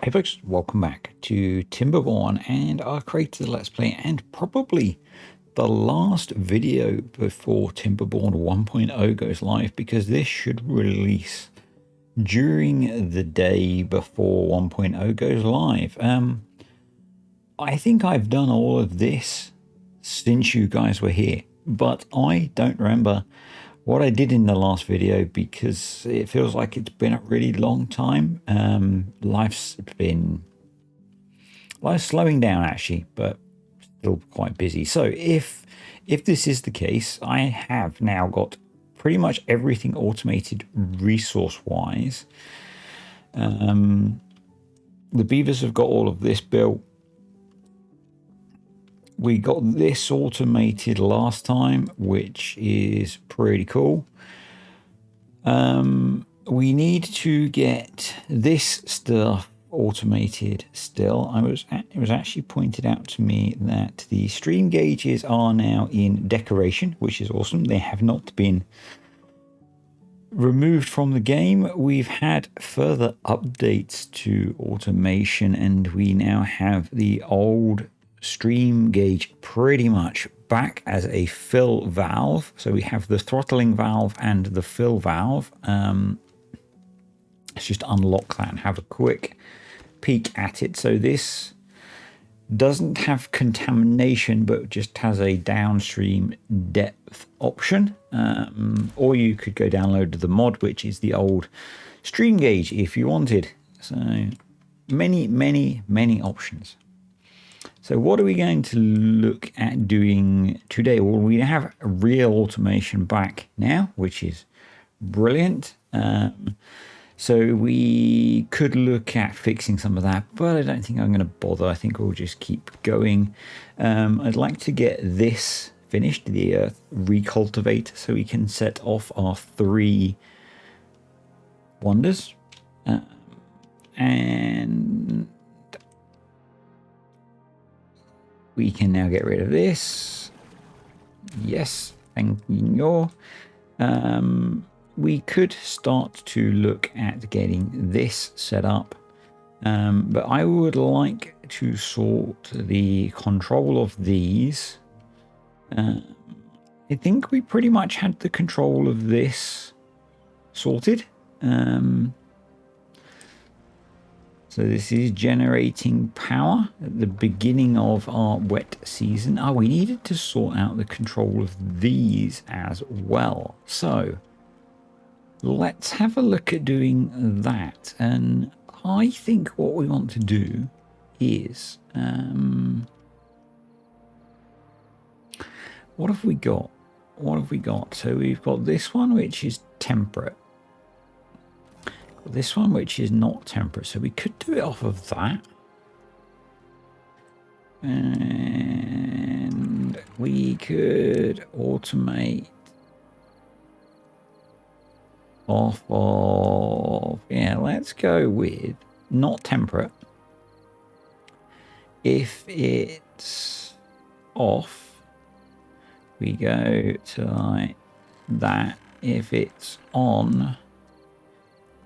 Hey folks, welcome back to Timberborn and our creators Let's Play, and probably the last video before Timberborn 1.0 goes live, because this should release during the day before 1.0 goes live. I think I've done all of this since you guys were here, but I don't remember what I did in the last video because it feels like it's been a really long time. Life's slowing down actually, but still quite busy. So if this is the case, I have now got pretty much everything automated resource wise. The beavers have got all of this built. We got this automated last time, which is pretty cool. We need to get this stuff automated still. It was actually pointed out to me that the stream gauges are now in decoration, which is awesome. They have not been removed from the game. We've had further updates to automation, and we now have the old stream gauge pretty much back as a fill valve. So we have the throttling valve and the fill valve. Let's just unlock that and have a quick peek at it. So this doesn't have contamination, but just has a downstream depth option. Or you could go download the mod, which is the old stream gauge if you wanted. So many options. So what are we going to look at doing today? Well, we have real automation back now, which is brilliant. So we could look at fixing some of that, but I don't think I'm going to bother. I think we'll just keep going. I'd like to get this finished, the recultivate, so we can set off our 3 wonders. And we can now get rid of this. Yes, thank you. We could start to look at getting this set up, but I would like to sort the control of these. I think we pretty much had the control of this sorted. So this is generating power at the beginning of our wet season. Oh, we needed to sort out the control of these as well. So let's have a look at doing that. And I think what we want to do is, what have we got? What have we got? So we've got this one, which is temperate. This one, which is not temperate, so we could do it off of that. And we could automate off of, yeah, let's go with not temperate. If it's off, we go to like that. If it's on,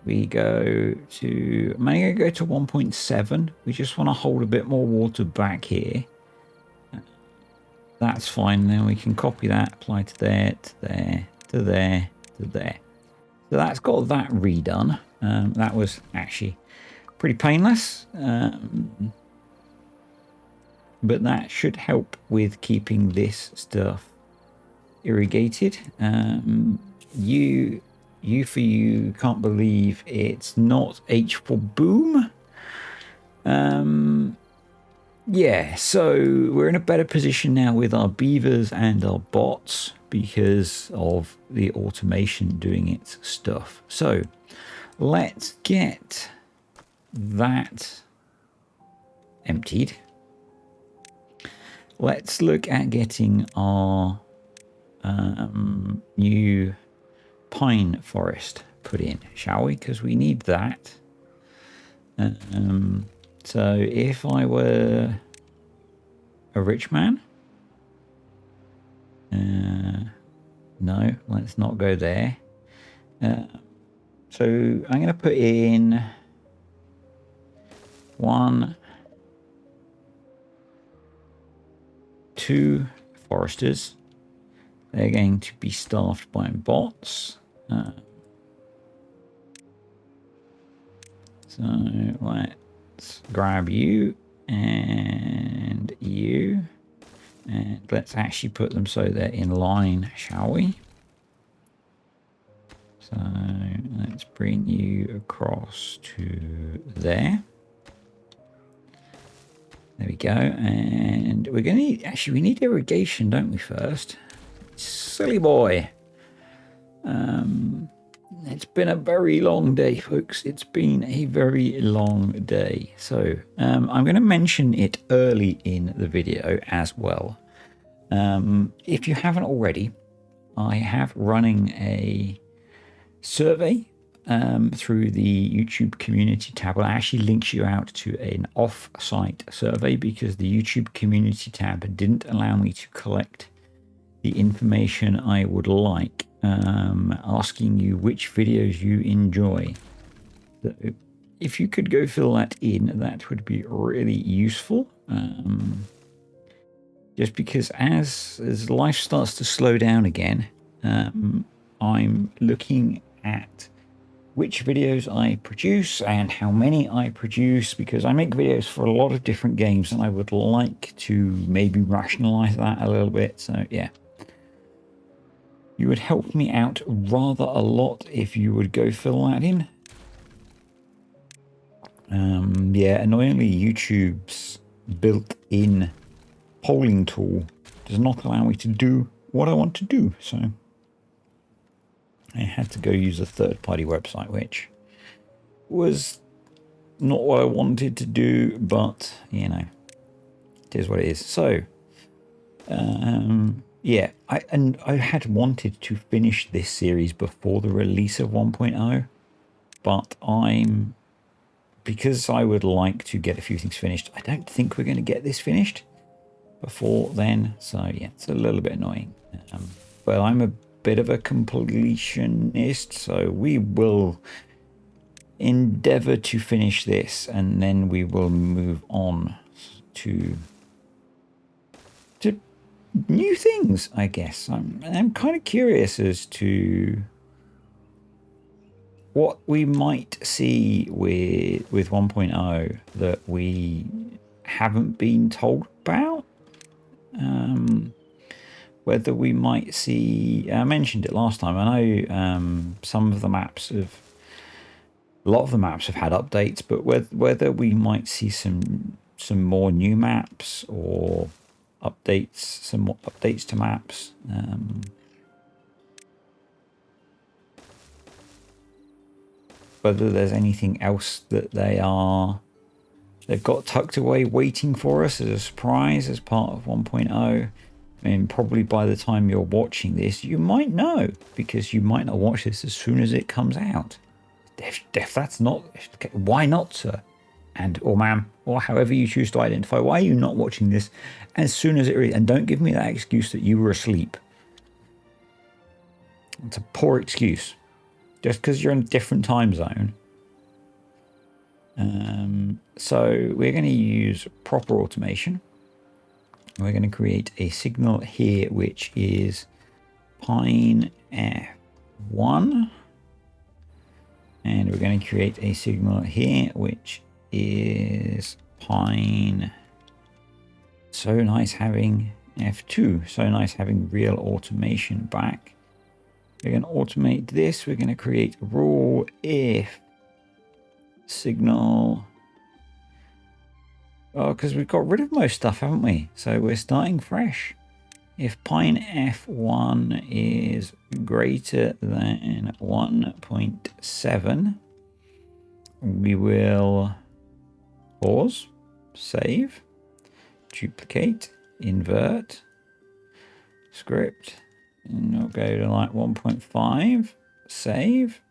we go to, I'm going to go to 1.7. We just want to hold a bit more water back here. That's fine. Then we can copy that, apply to there, to there, to there, to there. So that's got that redone. That was actually pretty painless. But that should help with keeping this stuff irrigated. You can't believe it's not H for boom. Yeah, so we're in a better position now with our beavers and our bots because of the automation doing its stuff. So let's get that emptied. Let's look at getting our new pine forest put in, shall we? Because we need that. So if I were a rich man, no, let's not go there. So I'm going to put in 1, 2 foresters. They're going to be staffed by bots. So let's grab you and you. And let's actually put them so they're in line, shall we? So let's bring you across to there. There we go. And we're going to need, actually, we need irrigation, don't we, first? Silly boy. It's been a very long day, folks. It's been a very long day. So I'm going to mention it early in the video as well. If you haven't already, I have running a survey through the YouTube community tab. Well, it actually links you out to an off-site survey because the YouTube community tab didn't allow me to collect the information I would like, asking you which videos you enjoy. So if you could go fill that in, that would be really useful. Just because as life starts to slow down again, I'm looking at which videos I produce and how many I produce, because I make videos for a lot of different games and I would like to maybe rationalize that a little bit. So yeah, you would help me out rather a lot if you would go fill that in. Yeah, annoyingly, YouTube's built-in polling tool does not allow me to do what I want to do, so I had to go use a third-party website, which was not what I wanted to do, but you know, it is what it is. So yeah, I had wanted to finish this series before the release of 1.0, but because I would like to get a few things finished, I don't think we're going to get this finished before then. So yeah, it's a little bit annoying. But I'm a bit of a completionist, so we will endeavor to finish this and then we will move on to new things, I guess. I'm kind of curious as to what we might see with 1.0 that we haven't been told about. Whether we might see, I mentioned it last time, I know some of the maps have, a lot of the maps have had updates, but whether we might see some more new maps or updates, some more updates to maps. Whether there's anything else that they've got tucked away waiting for us as a surprise as part of 1.0. I mean, probably by the time you're watching this, you might know, because you might not watch this as soon as it comes out. If that's not, why not, sir? And or ma'am, or however you choose to identify, why are you not watching this as soon as it really? And don't give me that excuse that you were asleep. It's a poor excuse. Just because you're in a different time zone. So we're going to use proper automation. We're going to create a signal here, which is Pine F1. And we're going to create a signal here, which is Pine. So nice having F2. So nice having real automation back. We're going to automate this. We're going to create a rule if signal. Oh, because we've got rid of most stuff, haven't we? So we're starting fresh. If Pine F1 is greater than 1.7, we will pause, save, duplicate, invert, script, and we'll go to like 1.5, save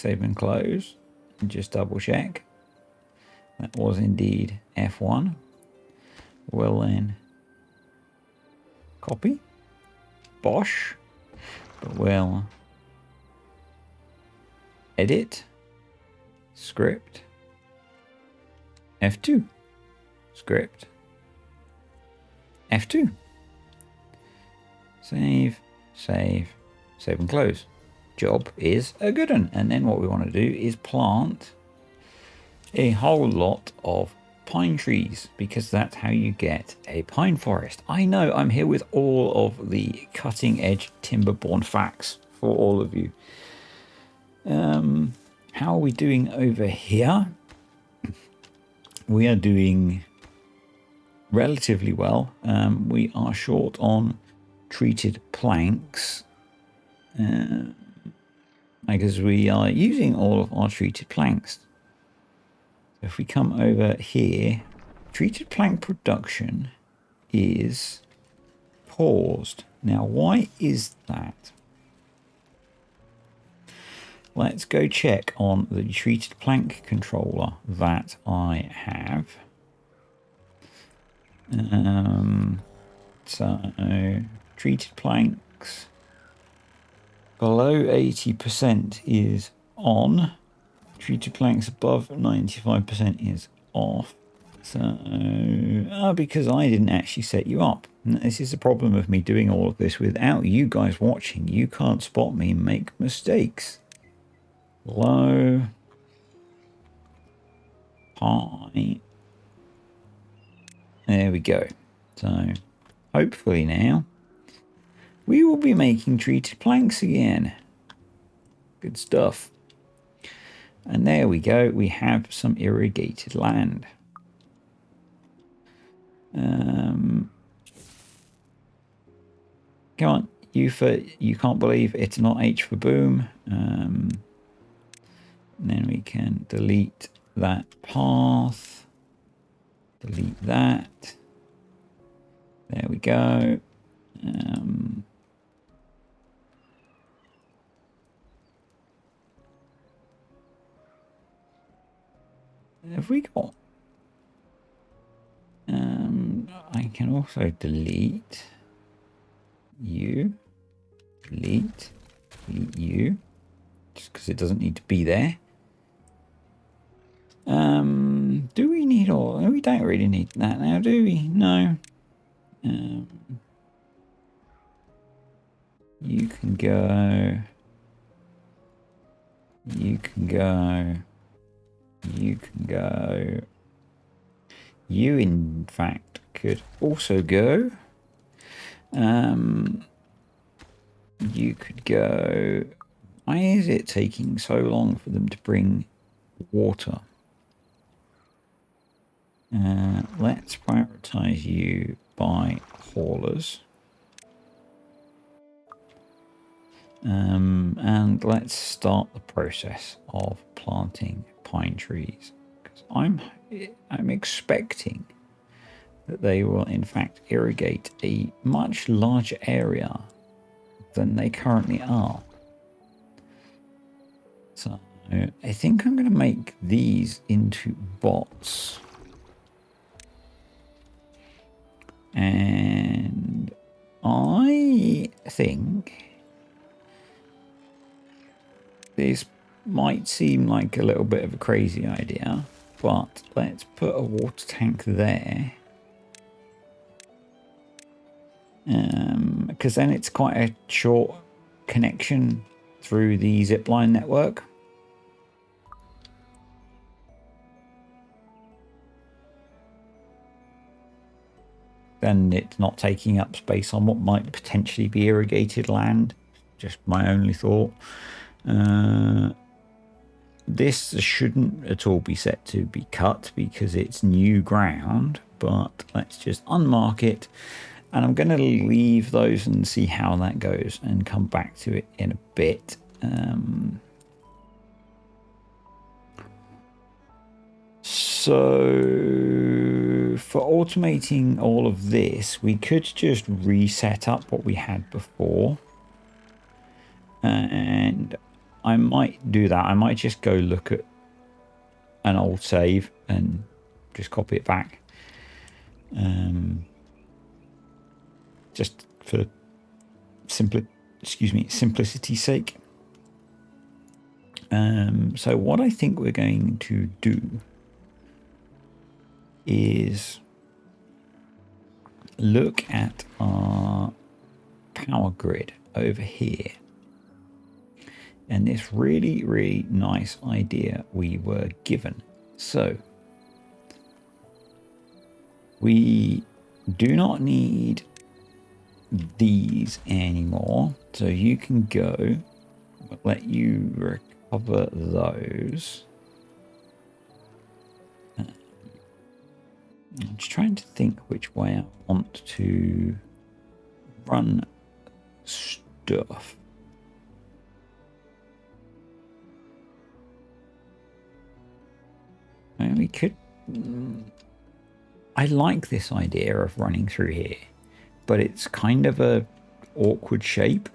and close, and just double check. That was indeed F1. We'll then copy, bosh, but we'll edit, script, F2. Script. F2. Save, save, save and close. Job is a good one. And then what we want to do is plant a whole lot of pine trees, because that's how you get a pine forest. I know I'm here with all of the cutting edge Timberborn facts for all of you. How are we doing over here? We are doing relatively well. We are short on treated planks because we are using all of our treated planks. So if we come over here, treated plank production is paused. Now, why is that? Let's go check on the treated plank controller that I have. So treated planks below 80% is on. Treated planks above 95% is off. So, because I didn't actually set you up. This is the problem of me doing all of this without you guys watching. You can't spot me and make mistakes. Low. High. There we go. So, hopefully now, we will be making treated planks again. Good stuff. And there we go. We have some irrigated land. Come on, you can't believe it's not H for boom. And then we can delete that path. Delete that. There we go. Have we got... I can also delete you. Delete you. Just because it doesn't need to be there. Do we need all... We don't really need that now, do we? No. You can go. You can go. You can go. You, in fact, could also go. You could go. Why is it taking so long for them to bring water? Let's prioritize you by haulers. And let's start the process of planting pine trees, because I'm expecting that they will in fact irrigate a much larger area than they currently are. So I think I'm going to make these into bots. And I think this might seem like a little bit of a crazy idea, but let's put a water tank there. Because then it's quite a short connection through the zipline network. Then it's not taking up space on what might potentially be irrigated land. Just my only thought. This shouldn't at all be set to be cut because it's new ground, but let's just unmark it. And I'm going to leave those and see how that goes and come back to it in a bit. So for automating all of this, we could just reset up what we had before. And I might do that. I might just go look at an old save and just copy it back. Just for simplicity's sake. So what I think we're going to do is look at our power grid over here. And this really, really nice idea we were given. So we do not need these anymore. So you can go, we'll let you recover those. I'm just trying to think which way I want to run stuff. And we could... I like this idea of running through here, but it's kind of a awkward shape.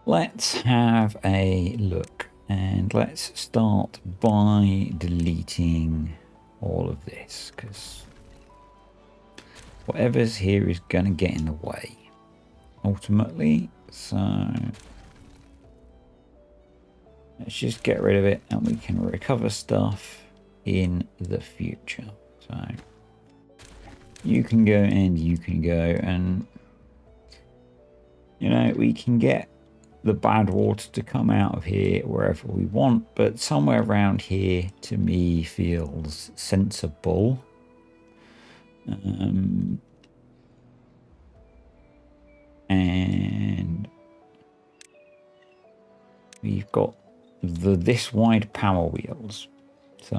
Let's have a look, and let's start by deleting all of this, because whatever's here is going to get in the way ultimately. So let's just get rid of it, and we can recover stuff in the future. So you can go and you can go, and you know, we can get the bad water to come out of here wherever we want, but somewhere around here to me feels sensible. And we've got this wide power wheels, so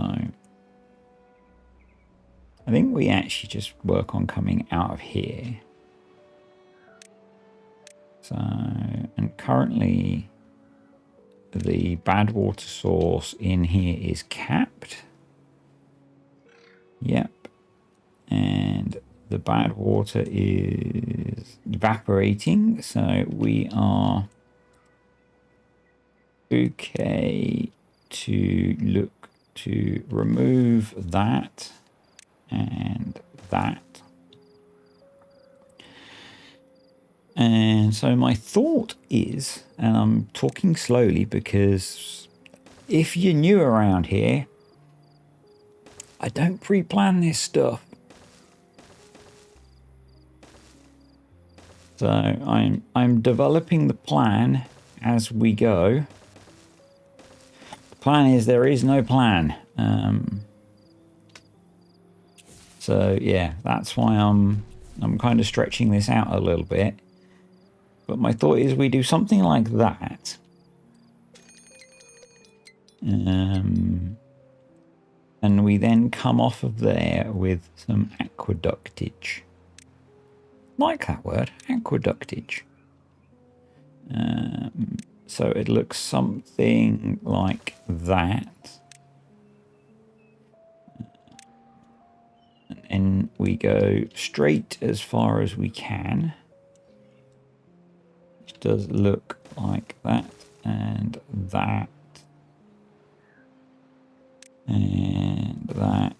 I think we actually just work on coming out of here. So, and currently the bad water source in here is capped. Yep. And the bad water is evaporating. So we are okay to look to remove that and that. And so my thought is, and I'm talking slowly because if you're new around here, I don't pre-plan this stuff. So I'm developing the plan as we go. The plan is there is no plan. So yeah, that's why I'm kind of stretching this out a little bit. But my thought is we do something like that. And we then come off of there with some aqueductage. Like that word, aqueductage. So it looks something like that. And we go straight as far as we can. It does look like that and that. And that.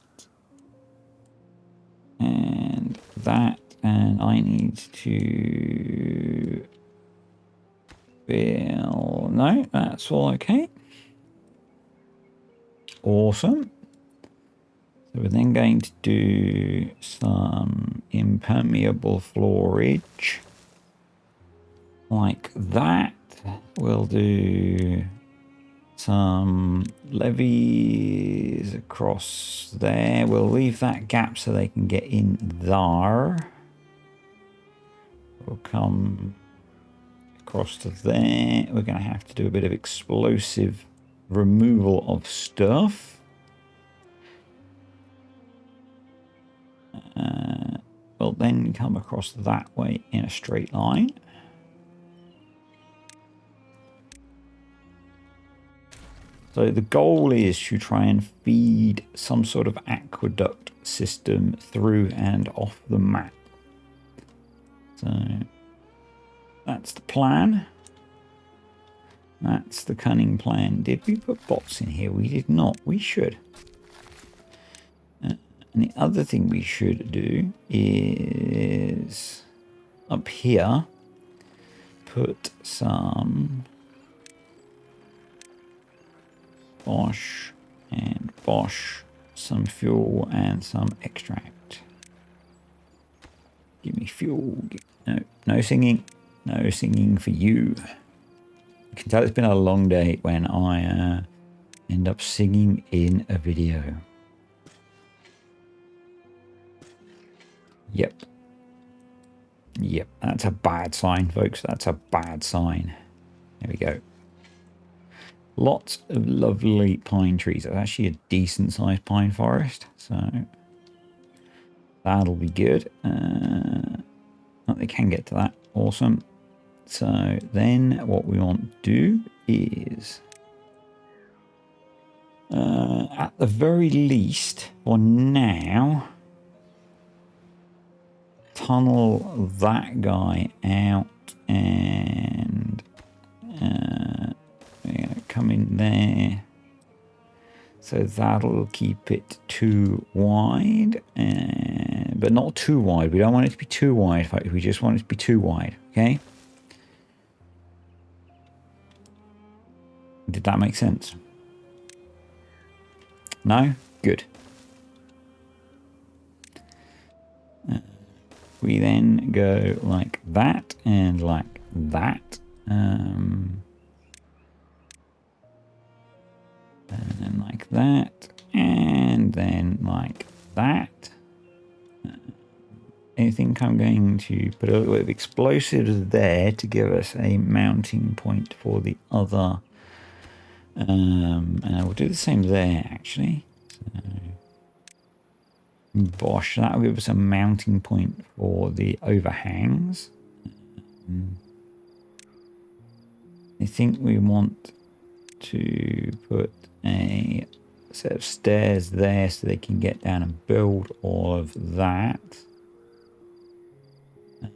And that. And I need to fill... No, that's all okay. Awesome. So we're then going to do some impermeable floorage. Like that. We'll do some levees across there. We'll leave that gap so they can get in there. We'll come across to there. We're going to have to do a bit of explosive removal of stuff. We'll then come across that way in a straight line. So the goal is to try and feed some sort of aqueduct system through and off the map. So that's the plan. That's the cunning plan. Did we put bots in here? We did not. We should. And the other thing we should do is up here, put some Bosch and Bosch, some fuel and some extract. Give me fuel. No, no singing. No singing for you. You can tell it's been a long day when I end up singing in a video. Yep. Yep, that's a bad sign, folks. That's a bad sign. There we go. Lots of lovely pine trees. It's actually a decent sized pine forest, so that'll be good. Oh, they can get to that. Awesome. So then what we want to do is, at the very least, for now, tunnel that guy out and we're going to come in there. So that'll keep it too wide, but not too wide. We don't want it to be too wide. We just want it to be too wide, okay? Did that make sense? No? Good. We then go like that and like that. And then like that. And then like that. I think I'm going to put a little bit of explosives there to give us a mounting point for the other. And I will do the same there, actually. So, Bosch, that will give us a mounting point for the overhangs. I think we want to put a set of stairs there so they can get down and build all of that. I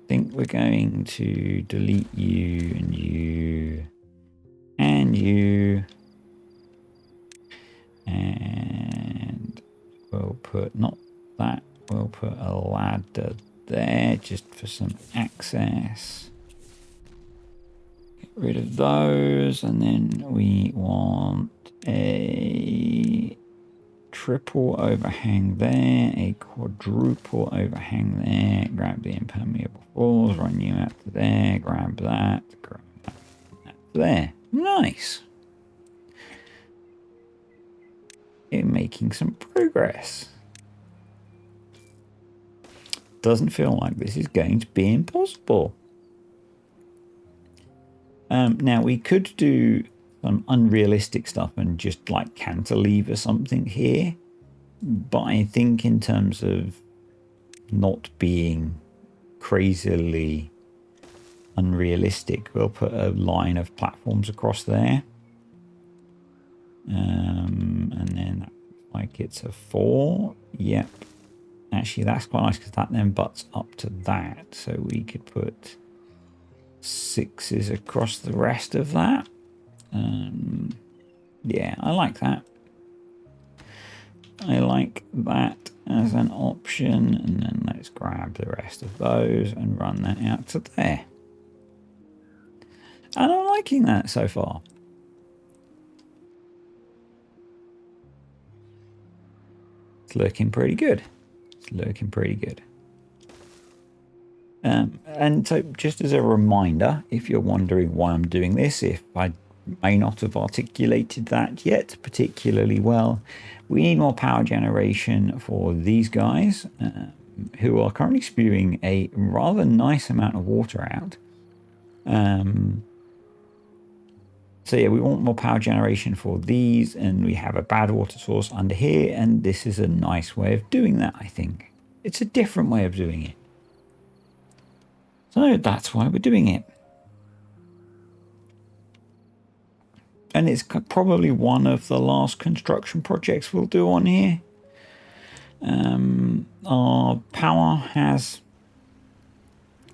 think we're going to delete you and you and you, and we'll put not that, we'll put a ladder there just for some access. Get rid of those, and then we want a triple overhang there, a quadruple overhang there. Grab the impermeable walls, run you out to there, grab that there. Nice. You're making some progress. Doesn't feel like this is going to be impossible. Now we could do some unrealistic stuff and just like cantilever something here, but I think in terms of not being crazily unrealistic, we'll put a line of platforms across there, and then that looks like it's a 4. Yep, actually that's quite nice because that then butts up to that, so we could put 6s across the rest of that. Yeah, I like that. I like that as an option, and then let's grab the rest of those and run that out to there. And I'm liking that so far. It's looking pretty good. It's looking pretty good. And so just as a reminder, if you're wondering why I'm doing this, if I may not have articulated that yet particularly well, we need more power generation for these guys who are currently spewing a rather nice amount of water out. So yeah, we want more power generation for these, and we have a bad water source under here, and this is a nice way of doing that, I think. It's a different way of doing it. So that's why we're doing it. And it's probably one of the last construction projects we'll do on here. Our power has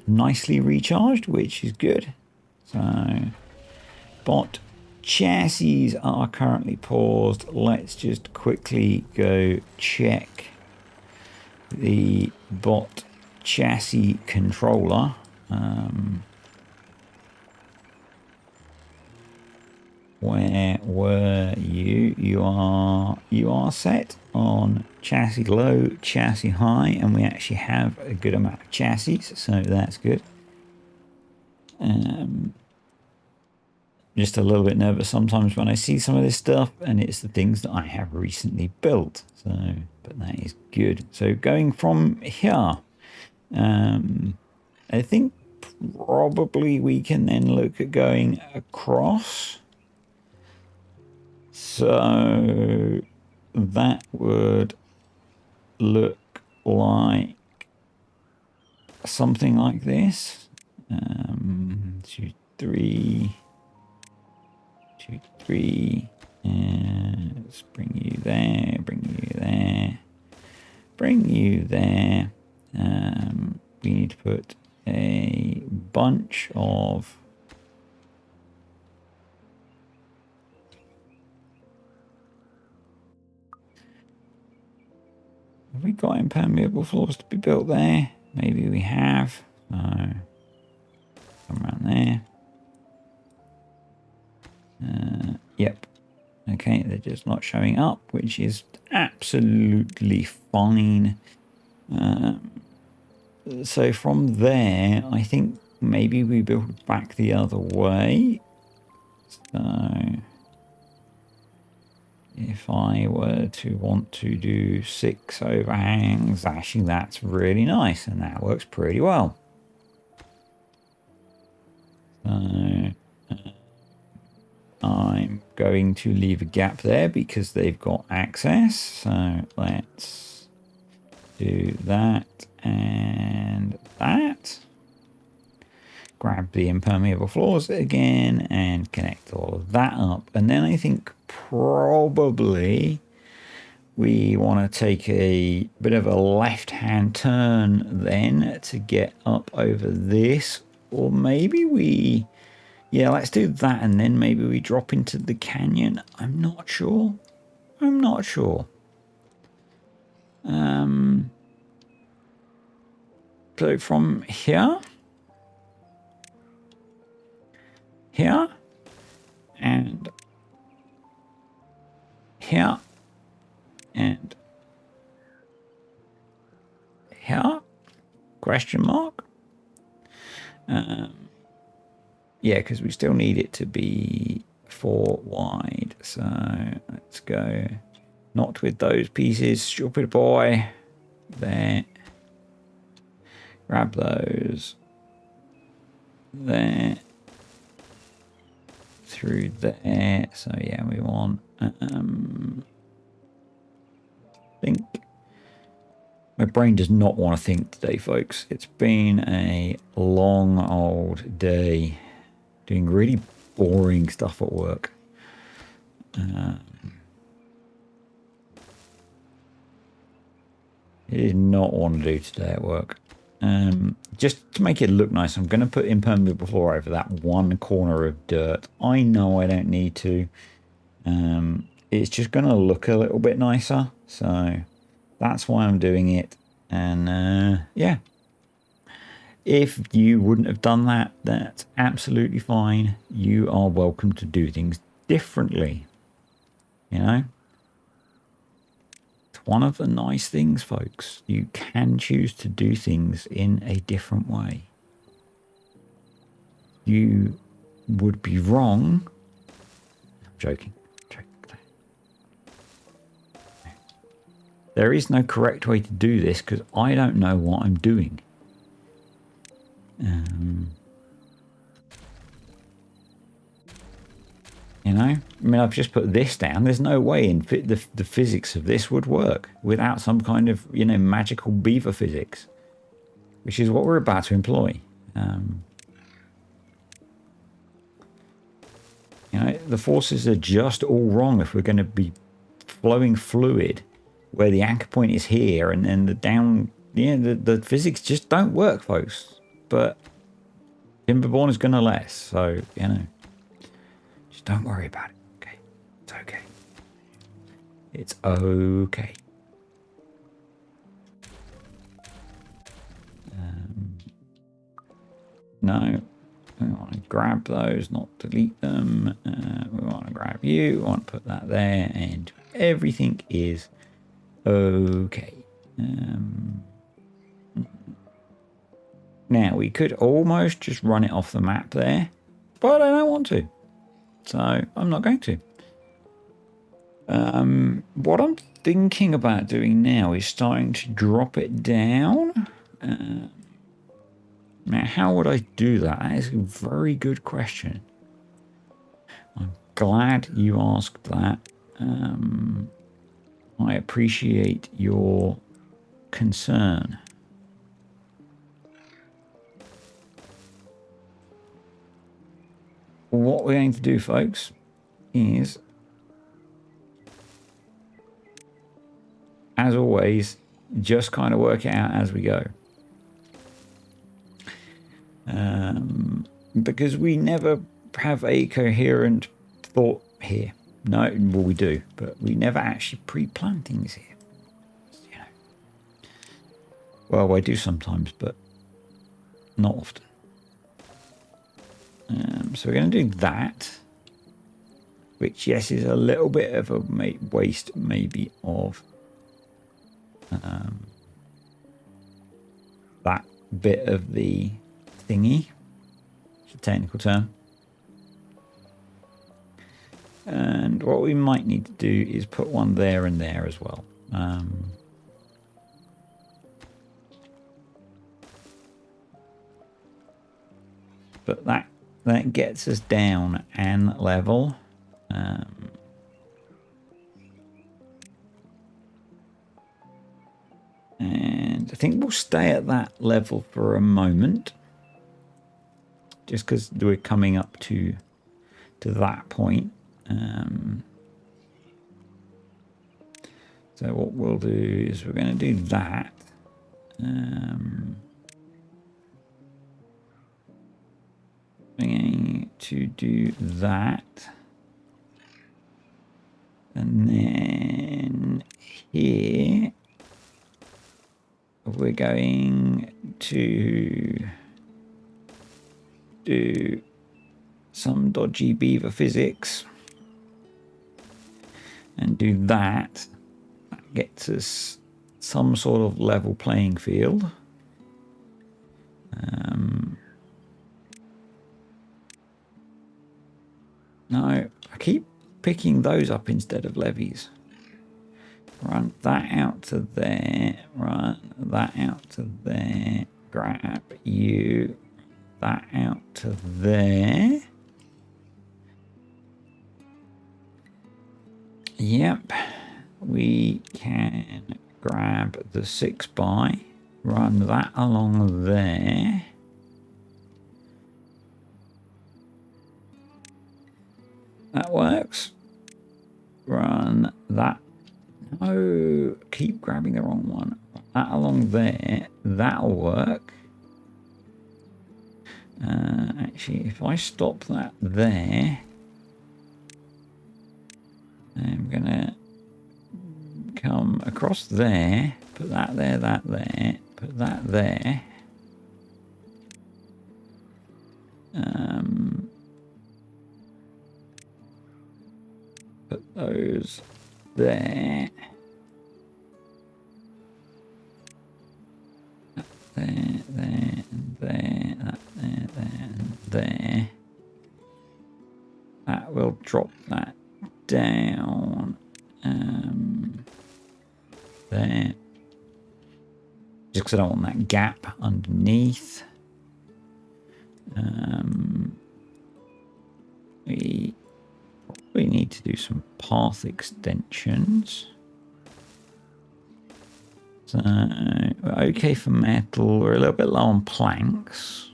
nicely recharged, which is good. So bot chassis are currently paused. Let's just quickly go check the bot chassis controller. Where were you? You are set on chassis low, chassis high, and we actually have a good amount of chassis, so that's good. Just a little bit nervous sometimes when I see some of this stuff, and it's the things that I have recently built. So, but that is good. So going from here, I think probably we can then look at going across. So that would look like something like this. 2, 3, 2, 3, and let's bring you there, bring you there, bring you there. We need to put a bunch of have we got impermeable floors to be built there? Maybe we have. So come around there. Yep. Okay, they're just not showing up, which is absolutely fine. So from there, I think maybe we build back the other way. So if I were to want to do 6 overhangs, actually that's really nice, and that works pretty well. So I'm going to leave a gap there because they've got access. So let's do that and that. Grab the impermeable floors again and connect all of that up. And then I think probably we want to take a bit of a left-hand turn then to get up over this. Or maybe we... yeah, let's do that, and then maybe we drop into the canyon. I'm not sure. I'm not sure. So from here, and here, and here, question mark. Yeah, because we still need it to be 4 wide. So let's go. Not with those pieces, stupid boy. There. Grab those. There. Through there. So yeah, we want... think. My brain does not want to think today, folks. It's been a long old day. Doing really boring stuff at work. I did not want to do today at work. Just to make it look nice, I'm going to put impermeable floor over that one corner of dirt. I know I don't need to. It's just going to look a little bit nicer. So that's why I'm doing it. And yeah. If you wouldn't have done that, that's absolutely fine. You are welcome to do things differently. You know? It's one of the nice things, folks. You can choose to do things in a different way. You would be wrong. I'm joking. There is no correct way to do this because I don't know what I'm doing. You know, I mean, I've just put this down. There's no way in the physics of this would work without some kind of, you know, magical beaver physics, which is what we're about to employ. You know, the forces are just all wrong if we're going to be flowing fluid where the anchor point is here and then the down, yeah, the physics just don't work, folks. But Timberborn is going to less, so, you know, Just don't worry about it. Okay. It's okay. It's okay. No. We want to grab those, not delete them. We want to grab you. We want to put that there, and everything is okay. Now, we could almost just run it off the map there, but I don't want to. So, I'm not going to. What I'm thinking about doing now is starting to drop it down. Now, how would I do that? That is a very good question. I'm glad you asked that. I appreciate your concern. What we're going to do, folks, is, as always, just kind of work it out as we go. Because we never have a coherent thought here. No, well, we do, but we never actually pre-plan things here. You know. Well, I do sometimes, but not often. So we're going to do that, which, yes, is a little bit of a waste, maybe, of that bit of the thingy. It's a technical term. And what we might need to do is put one there and there as well. But that gets us down an level. And I think we'll stay at that level for a moment. Just because we're coming up to that point. So what we'll do is we're going to do that. We're going to do that. And then here we're going to do some dodgy beaver physics and do that. That gets us some sort of level playing field. No, I keep picking those up instead of levies. Run that out to there. Run that out to there. Grab you. That out to there. Yep. We can grab the 6x. Run that along there. That works. Run that. No, keep grabbing the wrong one. That along there. That'll work. Actually, if I stop that there, I'm gonna come across there. Put that there. That there. Put that there. Put those there. That there, there, and there. That there, there, and there. That will drop that down. There. Just because I don't want that gap underneath. We need to do some path extensions. So we're okay for metal. We're a little bit low on planks.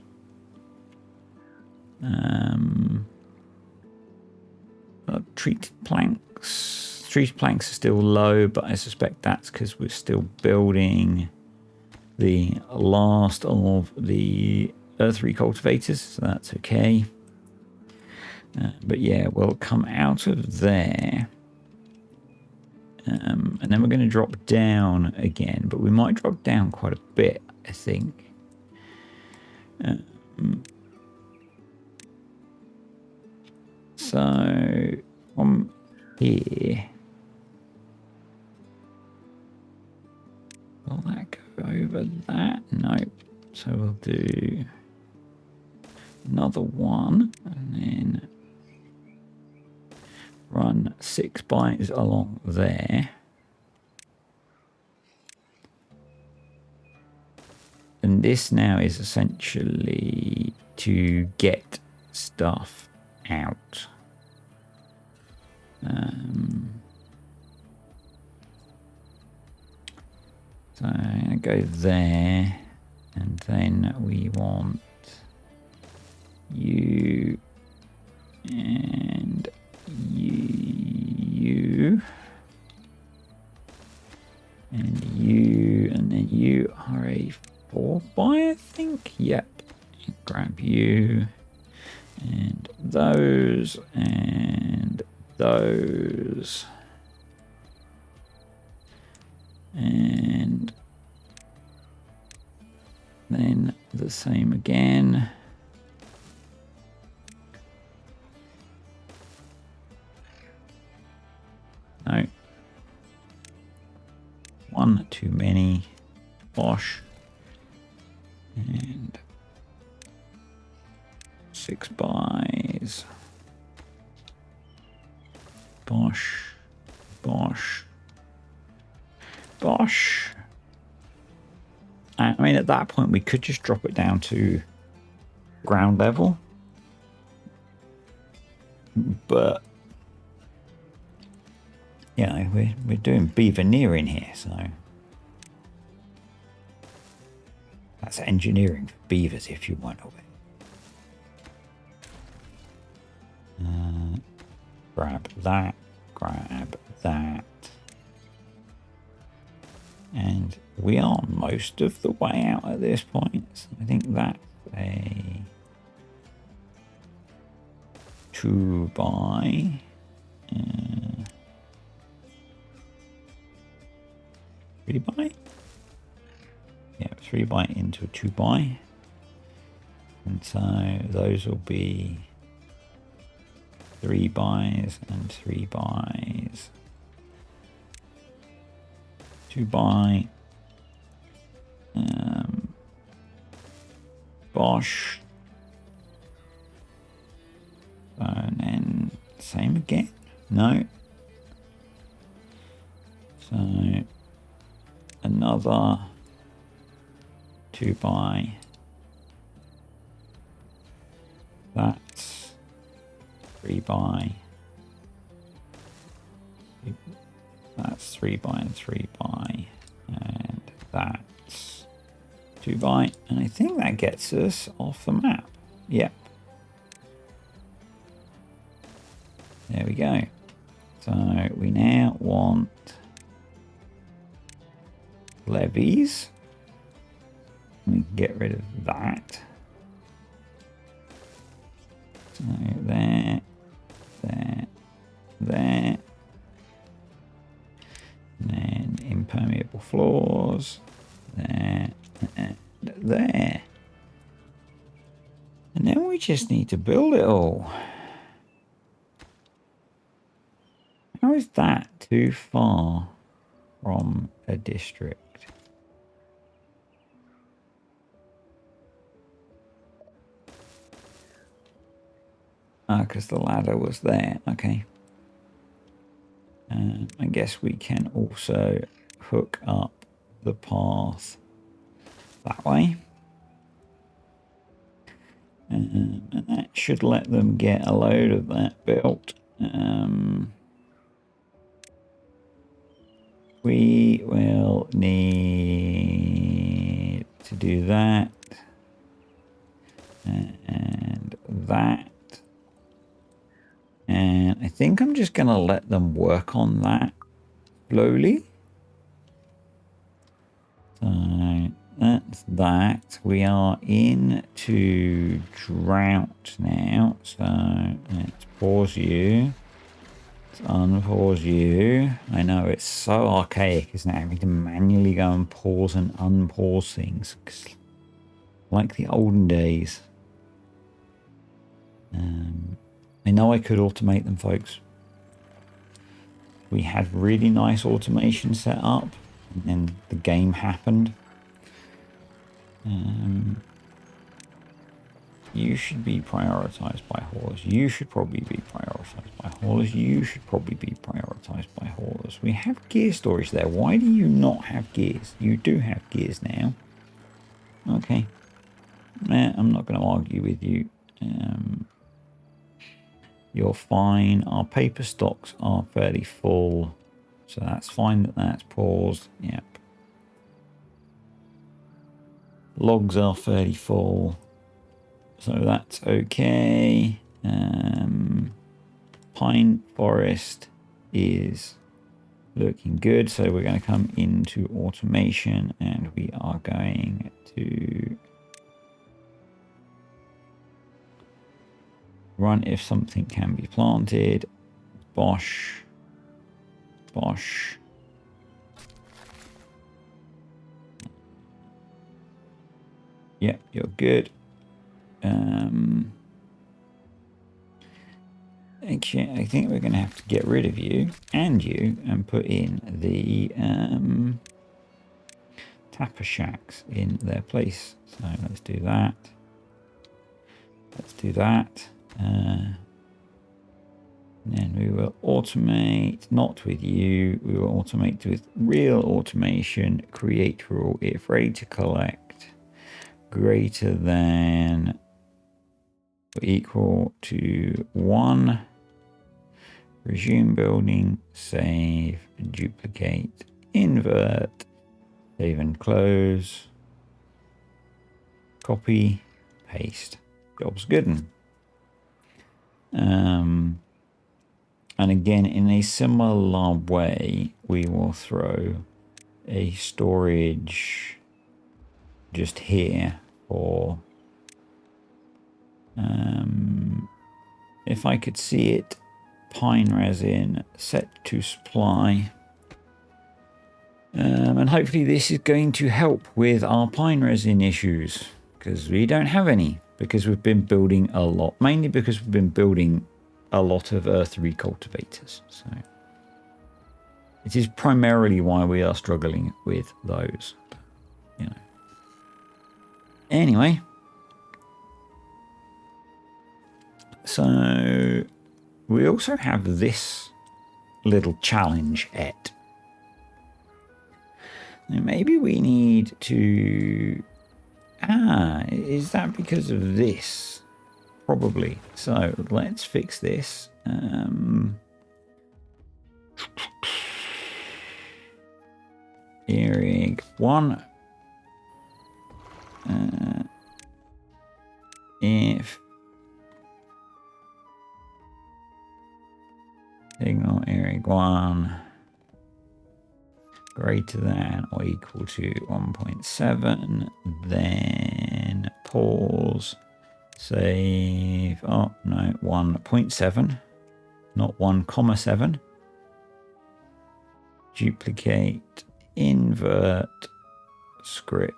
Treated planks. Treated planks are still low, but I suspect that's because we're still building the last of the earth recultivators, so that's okay. But yeah, we'll come out of there. And then we're going to drop down again, but we might drop down quite a bit, I think. So from here, will that go over that? No. So we'll do another one and then run 6 bytes along there. And this now is essentially to get stuff out. So I go there, and then we want you and you and you, and then you are a 4 by, I think. Yep. Grab you and those and those. And then the same again. No. One too many. Bosh. And 6 buys. Bosh. Bosh. Bosh. I mean, at that point, we could just drop it down to ground level. But, you know, we're doing beaveneering here, so that's engineering for beavers, if you want of it. Grab that, grab that. And we are most of the way out at this point. So I think that's a 2 by. 3 by? Yeah, 3 by into a 2 by. And so those will be 3 buys and 3 buys. 2 by. Bosh. And then same again. No. So another 2 by. That's 3 by. That's 3 by and 3 by. And that's 2 by. And I think that gets us off the map. Yep. There we go. So we now want levies. We can get rid of that. So there, there, there. And then impermeable floors. There, and there. And then we just need to build it all. How is that too far from a district? Because the ladder was there. Okay. I guess we can also hook up the path that way. And that should let them get a load of that built. We will need to do that and that. And I think I'm just going to let them work on that slowly. So That's that. We are into drought now. So let's pause you. Let's unpause you. I know it's so archaic, isn't it? Having to manually go and pause and unpause things. Like the olden days. I know I could automate them, folks. We had really nice automation set up, and then the game happened. You should be prioritized by haulers. You should probably be prioritized by haulers. You should probably be prioritized by haulers. We have gear storage there. Why do you not have gears? You do have gears now. Okay. I'm not going to argue with you. You're fine. Our paper stocks are fairly full. So that's fine that that's paused. Yep. Logs are fairly full. So that's okay. Pine forest is looking good. So we're going to come into automation and we are going to run if something can be planted. Bosh. Bosh. Yep, you're good. Actually, I think we're going to have to get rid of you and put in the tapper shacks in their place. So let's do that. Let's do that. And then we will automate, not with you. We will automate with real automation. Create rule if ready to collect greater than or equal to 1. Resume building, save, duplicate, invert, save and close, copy, paste. Job's good. And again, in a similar way, we will throw a storage just here for, if I could see it, pine resin set to supply. And hopefully this is going to help with our pine resin issues, because we don't have any, because we've been building a lot, mainly because we've been building a lot of earth recultivators. So it is primarily why we are struggling with those, you know. Anyway, so we also have this little challenge at. Now maybe we need to... is that because of this? Probably. So let's fix this. Irrig 1. If signal Irrig 1 greater than or equal to 1.7, then pause, save, oh no, 1.7, not 1,7, duplicate, invert, script,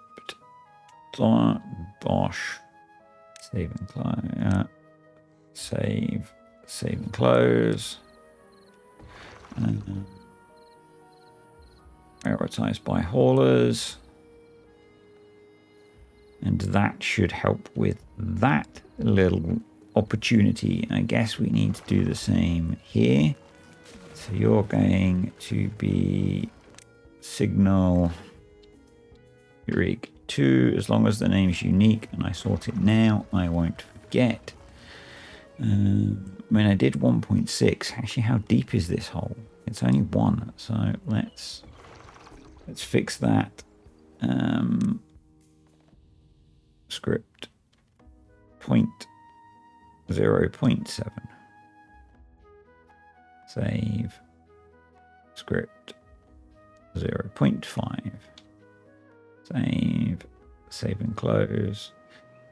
bosh, save and close, save and close, prioritized by haulers, and that should help with that little opportunity. I guess we need to do the same here. So you're going to be signal rig 2, as long as the name is unique and I sort it now, I won't forget. I mean, I did 1.6. Actually, how deep is this hole? It's only 1, so let's fix that. Script 0.7. Save. Script 0.5. Save and close.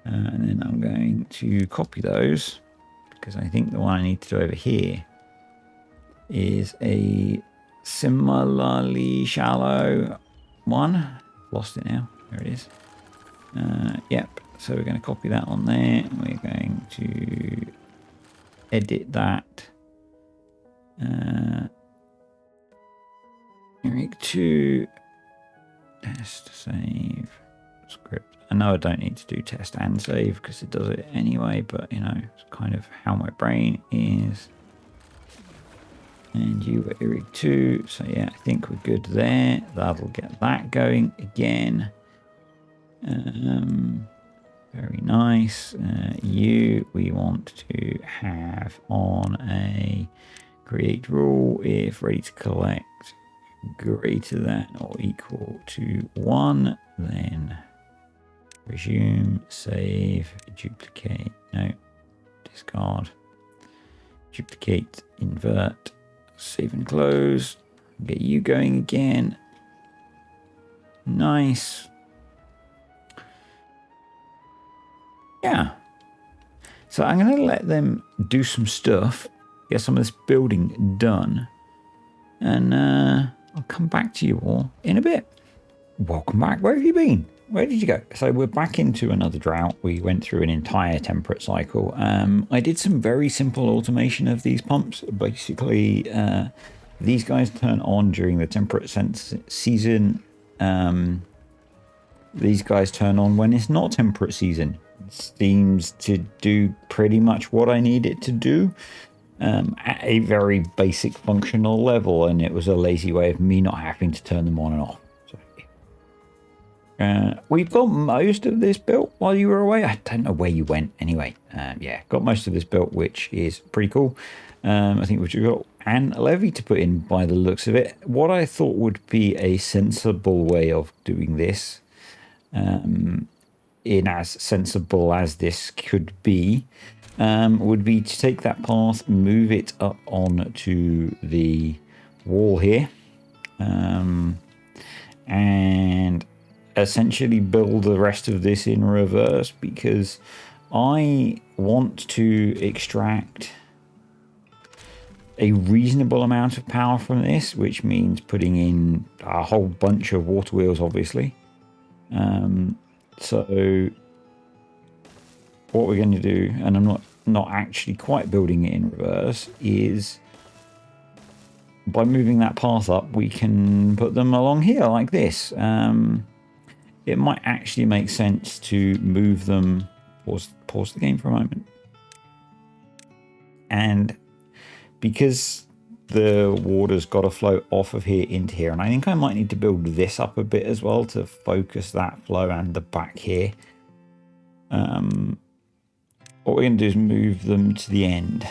And then I'm going to copy those because I think the one I need to do over here is a similarly shallow one. Lost it now. There it is. Yep. So we're going to copy that on there. We're going to edit that. Eric 2. Test, save, script. I know I don't need to do test and save because it does it anyway, but you know, it's kind of how my brain is. And you were Eric 2, so yeah, I think we're good there. That'll get that going again. Very nice. You, we want to have on a create rule if ready to collect greater than or equal to 1, then resume, save, duplicate, no, discard, duplicate, invert, save and close, get you going again. Nice. Yeah. So I'm going to let them do some stuff, get some of this building done, and I'll come back to you all in a bit. Welcome back. Where have you been? Where did you go? So we're back into another drought. We went through an entire temperate cycle. I did some very simple automation of these pumps. Basically, these guys turn on during the temperate season. These guys turn on when it's not temperate season. It seems to do pretty much what I need it to do. At a very basic functional level, and it was a lazy way of me not having to turn them on and off. So, we've got most of this built while you were away. I don't know where you went anyway. Yeah, got most of this built, which is pretty cool. I think we've got an levee to put in by the looks of it. What I thought would be a sensible way of doing this, in as sensible as this could be, would be to take that path, move it up onto the wall here, and essentially build the rest of this in reverse, because I want to extract a reasonable amount of power from this, which means putting in a whole bunch of water wheels, obviously. So what we're going to do, and I'm not actually quite building it in reverse, is by moving that path up, we can put them along here like this. It might actually make sense to move them, pause the game for a moment. And because the water's got to flow off of here into here, and I think I might need to build this up a bit as well to focus that flow and the back here. What we're going to do is move them to the end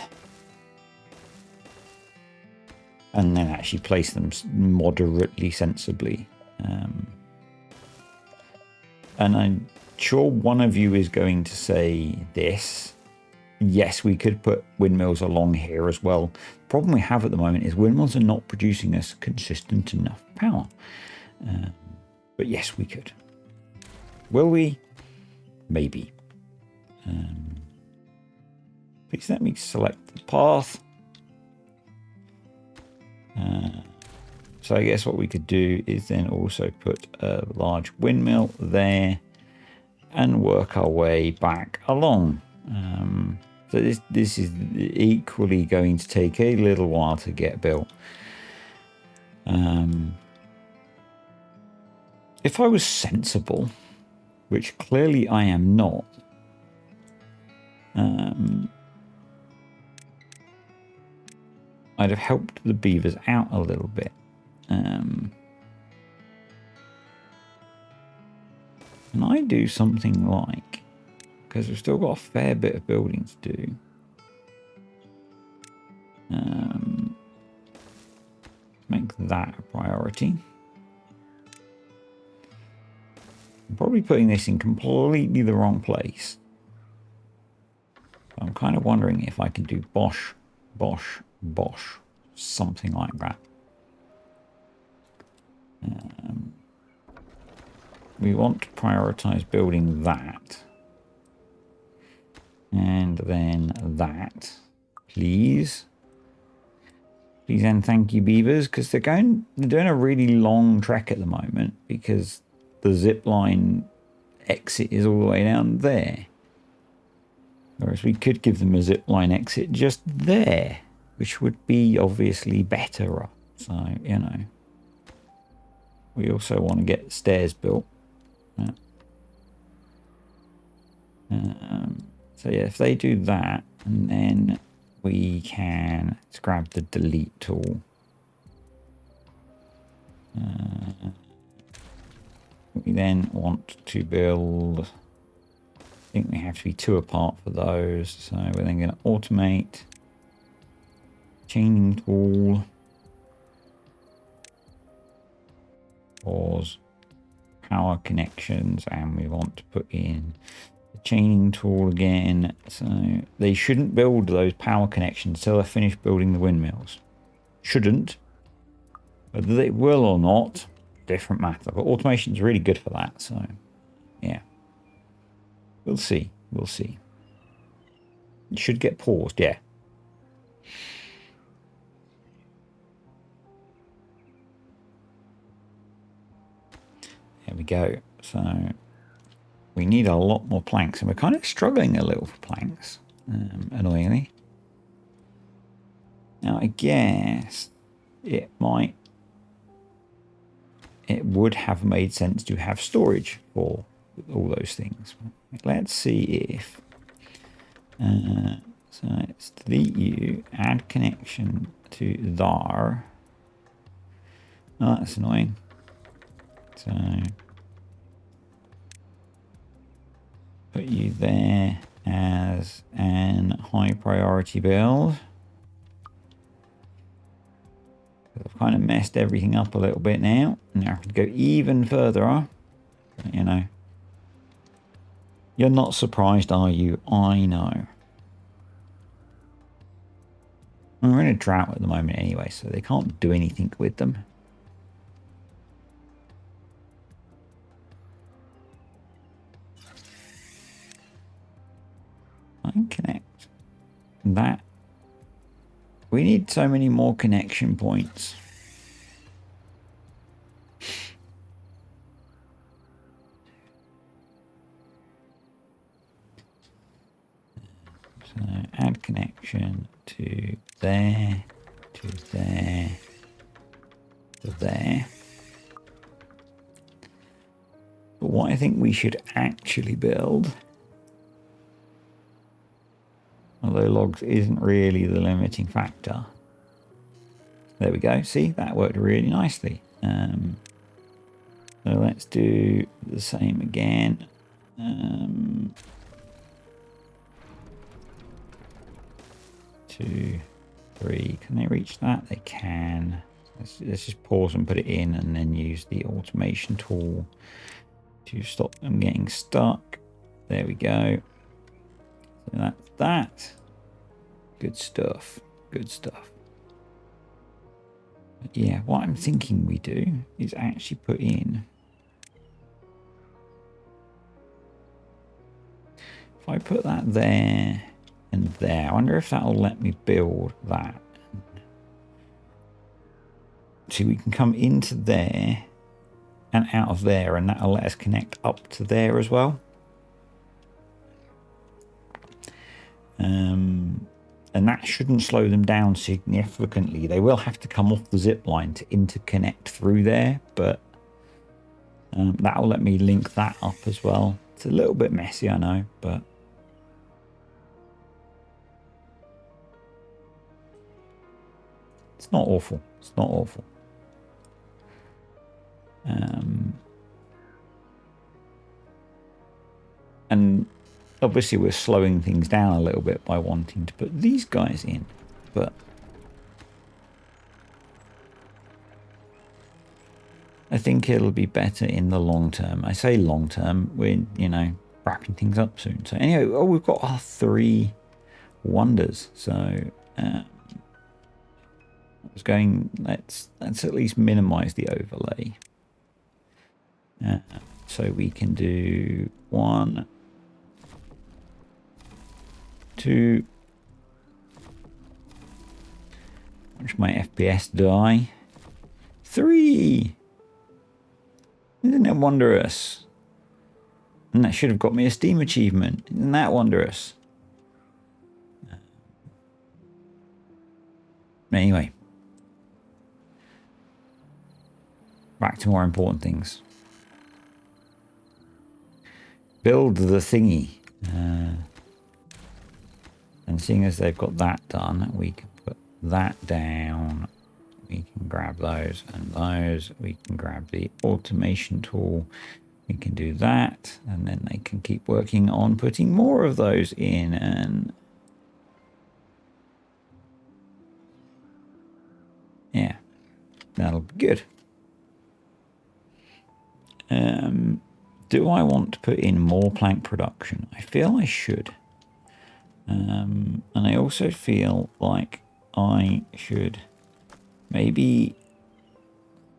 and then actually place them moderately sensibly. And I'm sure one of you is going to say this. Yes, we could put windmills along here as well. The problem we have at the moment is windmills are not producing us consistent enough power. But yes, we could. Will we? Maybe. Please let me select the path. So I guess what we could do is then also put a large windmill there and work our way back along. So this is equally going to take a little while to get built. If I was sensible, which clearly I am not, I'd have helped the beavers out a little bit. And I do something like, because we've still got a fair bit of building to do. Make that a priority. I'm probably putting this in completely the wrong place. I'm kind of wondering if I can do bosh, bosh, bosh, something like that. we want to prioritize building that. And then that, please. Please and thank you, beavers, because they're doing a really long trek at the moment because the zip line exit is all the way down there. Whereas we could give them a zip line exit just there, which would be obviously better. So, you know. We also want to get stairs built. So yeah, if they do that, and then we can, let's grab the delete tool. We then want to build, I think we have to be 2 apart for those. So we're then going to automate, chaining tool, pause, power connections, and we want to put in the chaining tool again. So they shouldn't build those power connections until they're finished building the windmills. Shouldn't. Whether they will or not, different matter. But automation is really good for that. So yeah, we'll see. We'll see. It should get paused. Yeah. There we go. So we need a lot more planks, and we're kind of struggling a little for planks, annoyingly. Now, I guess it would have made sense to have storage for all those things. Let's see if, so let's delete you, add connection to there. Oh, that's annoying. So put you there as an high priority build. I've kind of messed everything up a little bit now. Now I could go even further. You know. You're not surprised, are you? I know. We're in a drought at the moment anyway, so they can't do anything with them. I can connect that. We need so many more connection points. So add connection to there, to there, to there. But what I think we should actually build, although logs isn't really the limiting factor. There we go. See, that worked really nicely. So let's do the same again. 2, 3. Can they reach that? They can. Let's just pause and put it in, and then use the automation tool to stop them getting stuck. There we go. So that's that. Good stuff. Good stuff. But yeah, what I'm thinking we do is actually put in. If I put that there and there, I wonder if that'll let me build that. So we can come into there and out of there, and that'll let us connect up to there as well. And that shouldn't slow them down significantly. They will have to come off the zip line to interconnect through there, but that'll let me link that up as well. It's a little bit messy, I know, but it's not awful. It's not awful. And obviously we're slowing things down a little bit by wanting to put these guys in, but I think it'll be better in the long term. I say long term, we're, you know, wrapping things up soon. So anyway, oh, we've got our 3 wonders. So I was going, let's at least minimize the overlay. So we can do 1, 2. Watch my FPS die. 3. Isn't it wondrous? And that should have got me a Steam achievement. Isn't that wondrous? Anyway. Back to more important things. Build the thingy. And seeing as they've got that done, we can put that down. We can grab those and those. We can grab the automation tool. We can do that. And then they can keep working on putting more of those in. And yeah, that'll be good. Do I want to put in more plank production? I feel I should. And I also feel like I should maybe...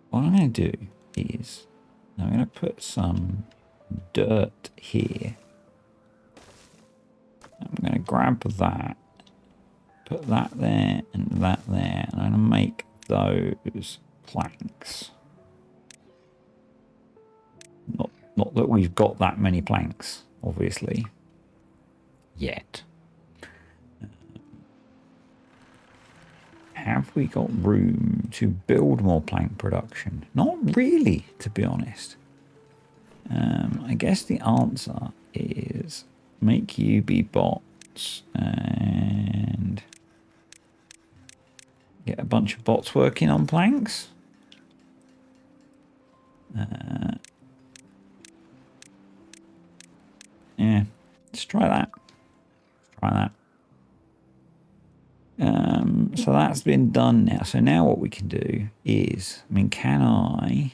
What I'm going to do is I'm going to put some dirt here. I'm going to grab that, put that there and that there, and I'm going to make those planks. Not that we've got that many planks, obviously, yet. Have we got room to build more plank production? Not really, to be honest. I guess the answer is make you be bots and get a bunch of bots working on planks. Yeah, let's try that. So that's been done now. So now what we can do is, I mean, can I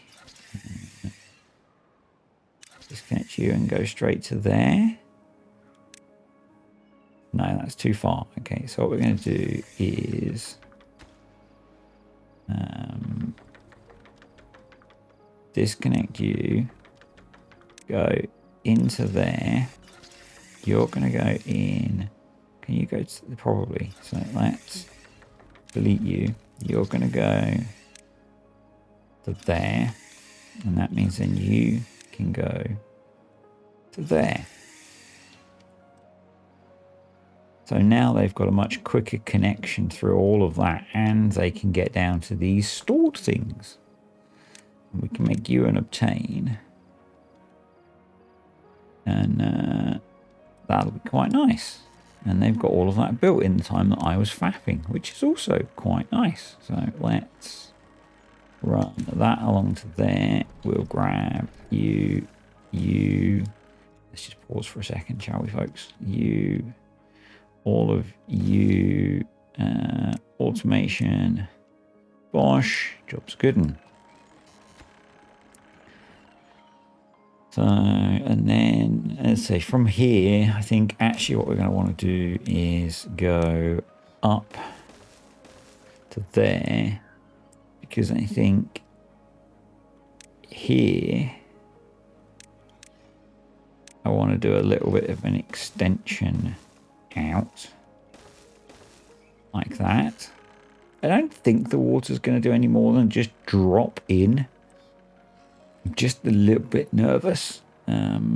disconnect you and go straight to there? No, that's too far. Okay, so what we're going to do is disconnect you, go into there. You're going to go in. Can you go to probably? So let's delete you. You're going to go to there. And that means then you can go to there. So now they've got a much quicker connection through all of that, and they can get down to these stored things. And we can make you an obtain. And that'll be quite nice. And they've got all of that built in the time that I was fapping, which is also quite nice. So let's run that along to there. We'll grab you. Let's just pause for a second, shall we, folks? You, all of you, automation, bosh, job's good. So, and then, let's say from here, I think actually what we're going to want to do is go up to there, because I think here I want to do a little bit of an extension out like that. I don't think the water's going to do any more than just drop in. I'm just a little bit nervous. I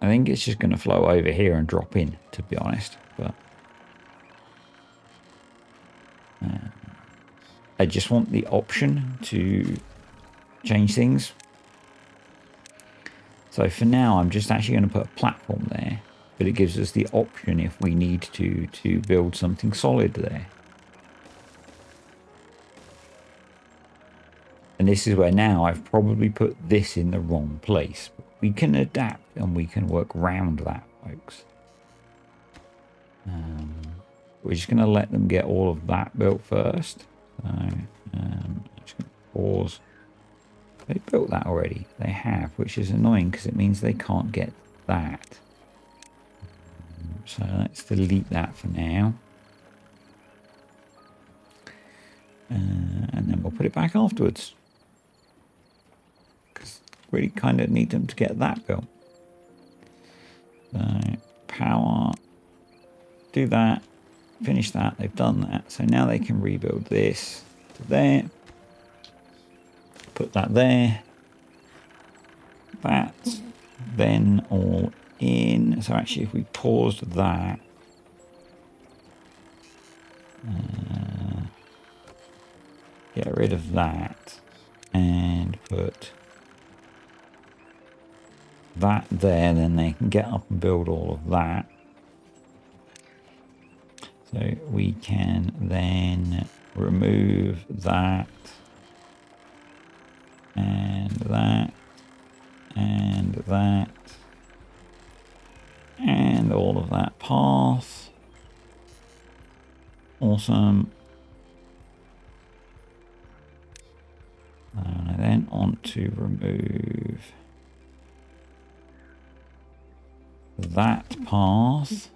think it's just going to flow over here and drop in, to be honest. But I just want the option to change things. So for now, I'm just actually going to put a platform there, but it gives us the option if we need to build something solid there. And this is where now I've probably put this in the wrong place. But we can adapt and we can work around that, folks. We're just going to let them get all of that built first. So I'm just going to pause. They built that already. They have, which is annoying because it means they can't get that. So let's delete that for now. And then we'll put put it back afterwards. Because really kind of need them to get that built. So power, do that, finish that, they've done that. So now they can rebuild this to there. Put that there. That then all in. So actually if we paused that, get rid of that and put that there, then they can get up and build all of that. So we can then remove that and that and that and all of that path. Awesome. And I then want to remove that path.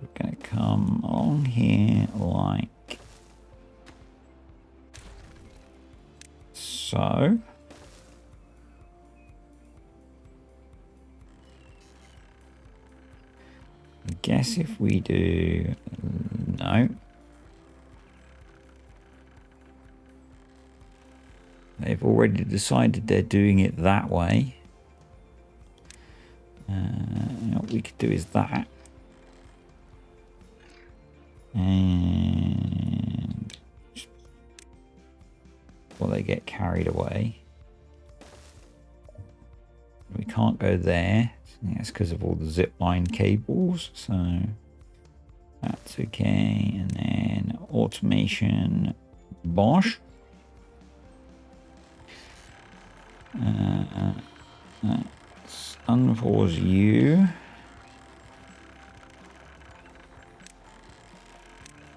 We're going to come along here like so. I guess if we do, no. They've already decided they're doing it that way. What we could do is that. And well, they get carried away. We can't go there. I think that's because of all the zipline cables. So that's okay. And then automation Bosch. Let's unpause you.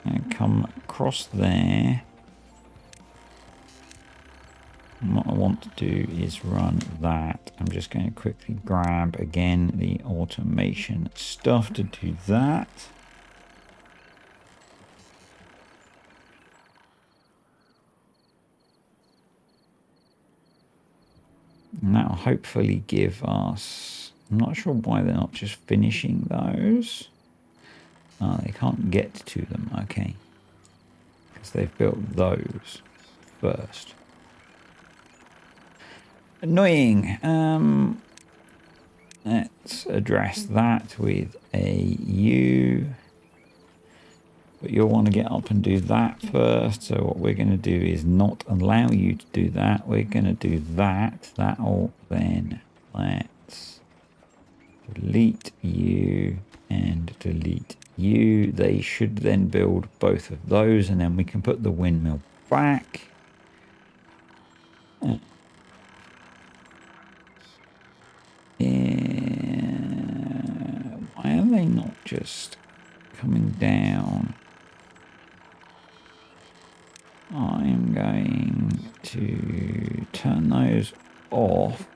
And come across there. And what I want to do is run that. I'm just going to quickly grab again the automation stuff to do that. And that will hopefully give us... I'm not sure why they're not just finishing those. Oh, they can't get to them. Okay. Because they've built those first. Annoying. Let's address that with a U. But you'll want to get up and do that first. So what we're going to do is not allow you to do that. We're going to do that. That'll then let's delete you and delete you. They should then build both of those, and then we can put the windmill back. Why are they not just coming down? I'm going to turn those off.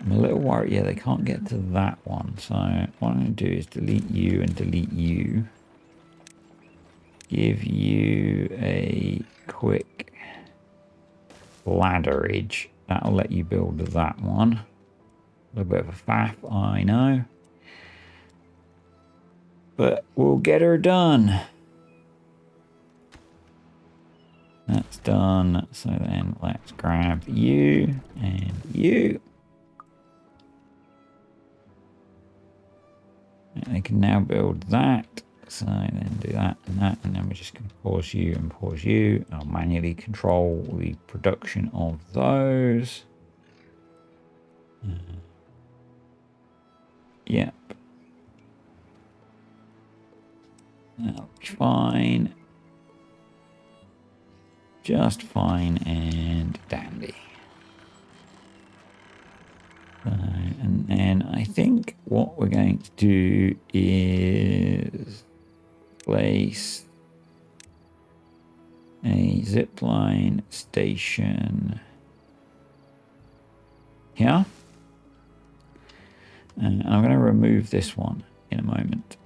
I'm a little worried. Yeah, they can't get to that one. So what I'm going to do is delete you and delete you. Give you a quick ladderage. That'll let you build that one. A little bit of a faff, I know. But we'll get her done. That's done. So then let's grab you and you. And they can now build that. So then do that, and then we're just going to pause you and pause you. I'll manually control the production of those. Yep. That'll be fine. Just fine and dandy. And then I think what we're going to do is place a zipline station here. And I'm going to remove this one in a moment.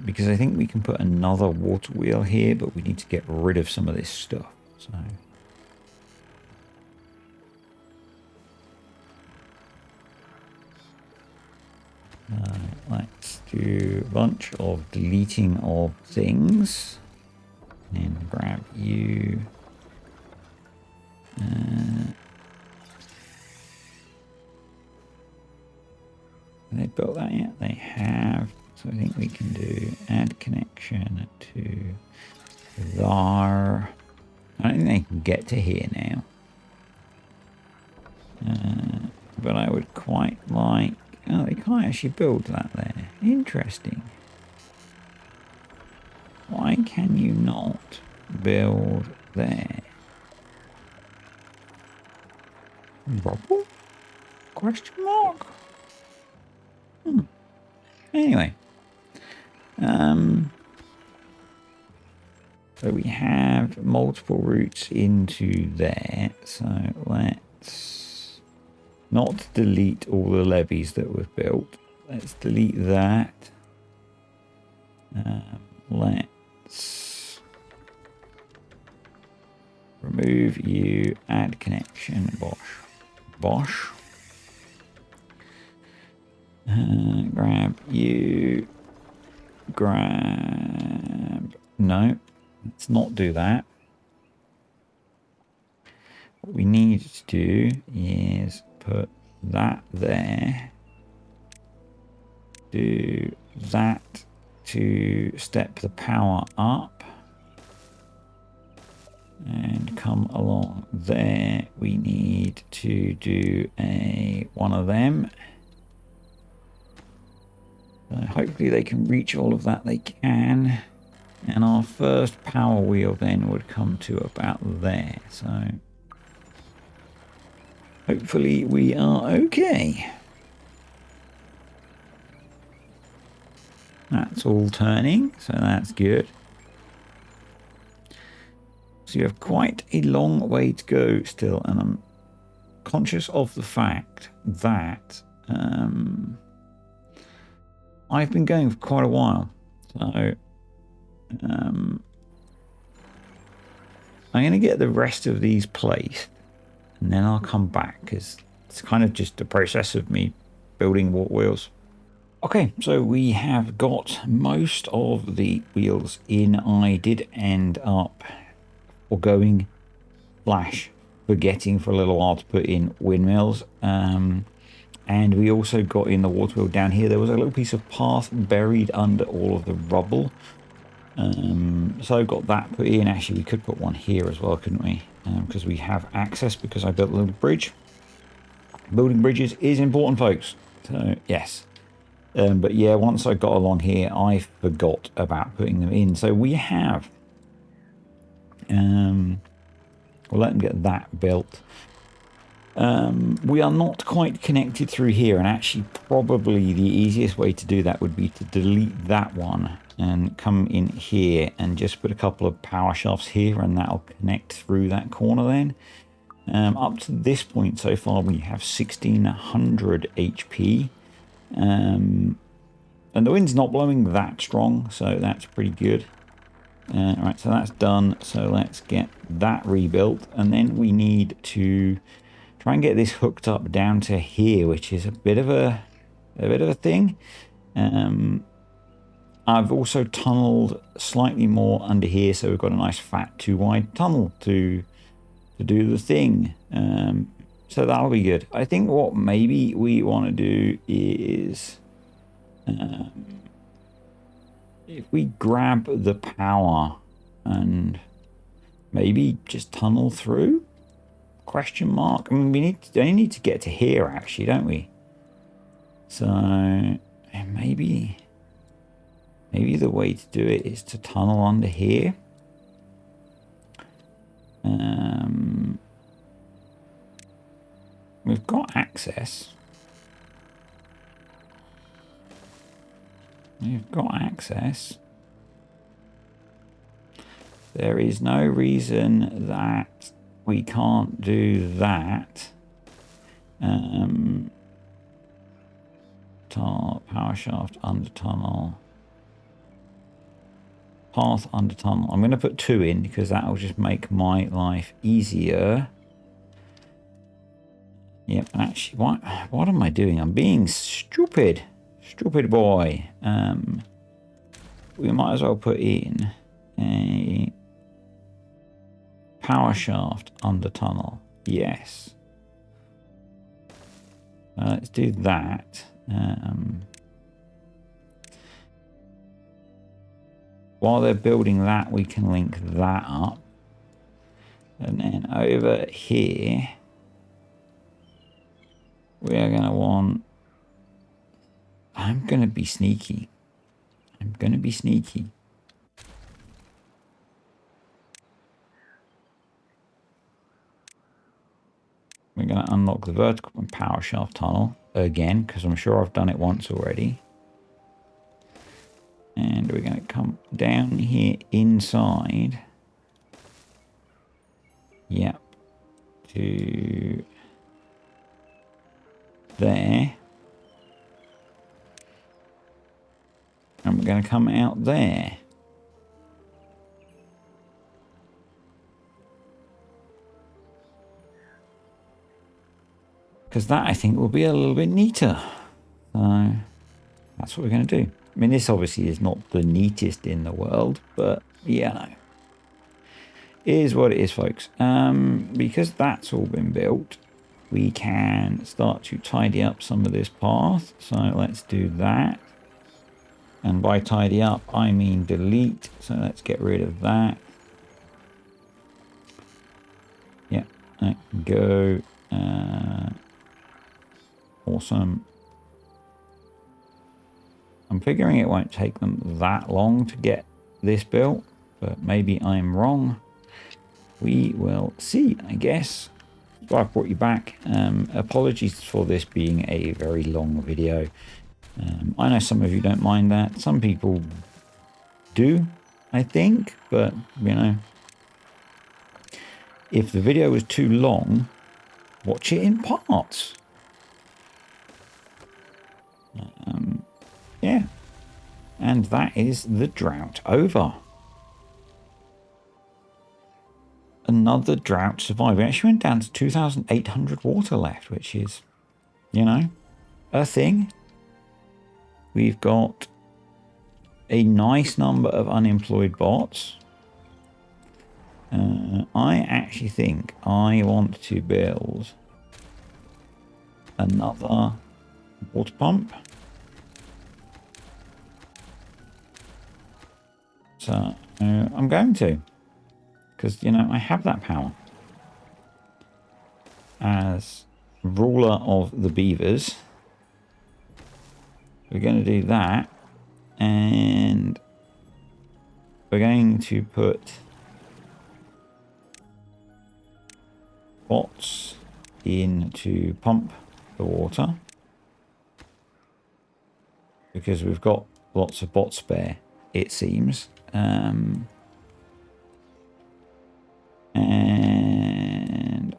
Because I think we can put another water wheel here, but we need to get rid of some of this stuff. So let's do a bunch of deleting of things. And grab you. Have they built that yet? They have. So I think we can do add connection to there. I don't think they can get to here now. But I would quite like... Oh, they can't actually build that there. Interesting. Why can you not build there? Rubble? Question mark? Anyway. So we have multiple routes into there. So let's not delete all the levees that were built. Let's delete that. Let's remove you, add connection, Bosch. Grab you, no, let's not do that. What we need to do is put that there, do that to step the power up, and come along there. We need to do one of them. Hopefully they can reach all of that. They can. And our first power wheel then would come to about there. So hopefully we are okay. That's all turning, so that's good. So you have quite a long way to go still, and I'm conscious of the fact that I've been going for quite a while. So I'm going to get the rest of these placed, and then I'll come back, because it's kind of just a process of me building water wheels. Okay, so we have got most of the wheels in. I did end up forgoing / forgetting for a little while to put in windmills. And we also got in the water wheel down here. There was a little piece of path buried under all of the rubble. So I got that put in. Actually, we could put one here as well, couldn't we? Because we have access, because I built a little bridge. Building bridges is important, folks. So, yes. But yeah, once I got along here, I forgot about putting them in. So we have... we'll let them get that built. We are not quite connected through here, and actually probably the easiest way to do that would be to delete that one and come in here and just put a couple of power shafts here, and that'll connect through that corner then. Up to this point so far we have 1600 HP, and the wind's not blowing that strong, so that's pretty good. Alright, so that's done. So let's get that rebuilt, and then we need to try and get this hooked up down to here, which is a bit of a thing. I've also tunneled slightly more under here, so we've got a nice fat 2-wide tunnel to do the thing. So that'll be good. I think what maybe we want to do is if we grab the power and maybe just tunnel through. Question mark. I mean, we only need to get to here, actually, don't we? So maybe the way to do it is to tunnel under here. We've got access. There is no reason that we can't do that. Power shaft under tunnel. Path under tunnel. I'm going to put 2 in because that will just make my life easier. Yep, actually, what am I doing? I'm being stupid. Stupid boy. We might as well put in a power shaft under tunnel. Yes. Let's do that. While they're building that, we can link that up. And then over here, we are going to want... I'm going to be sneaky. I'm going to be sneaky. We're going to unlock the vertical and power shaft tunnel again, because I'm sure I've done it once already. And we're going to come down here inside. Yep. To there. And we're going to come out there. Because that, I think, will be a little bit neater. So that's what we're going to do. I mean, this obviously is not the neatest in the world, but yeah, it is what it is, folks. Because that's all been built, we can start to tidy up some of this path. So let's do that. And by tidy up, I mean delete. So let's get rid of that. Yeah, go. Awesome. I'm figuring it won't take them that long to get this built, but maybe I'm wrong. We will see, I guess. So I've brought you back. Apologies for this being a very long video. I know some of you don't mind that. Some people do, I think, but you know, if the video was too long, watch it in parts. Yeah. And that is the drought over. Another drought survived. We actually went down to 2,800 water left, which is, you know, a thing. We've got a nice number of unemployed bots. I actually think I want to build another water pump. So I'm going to, because, you know, I have that power. As ruler of the beavers, we're going to do that. And we're going to put bots in to pump the water, because we've got lots of bots spare, it seems. And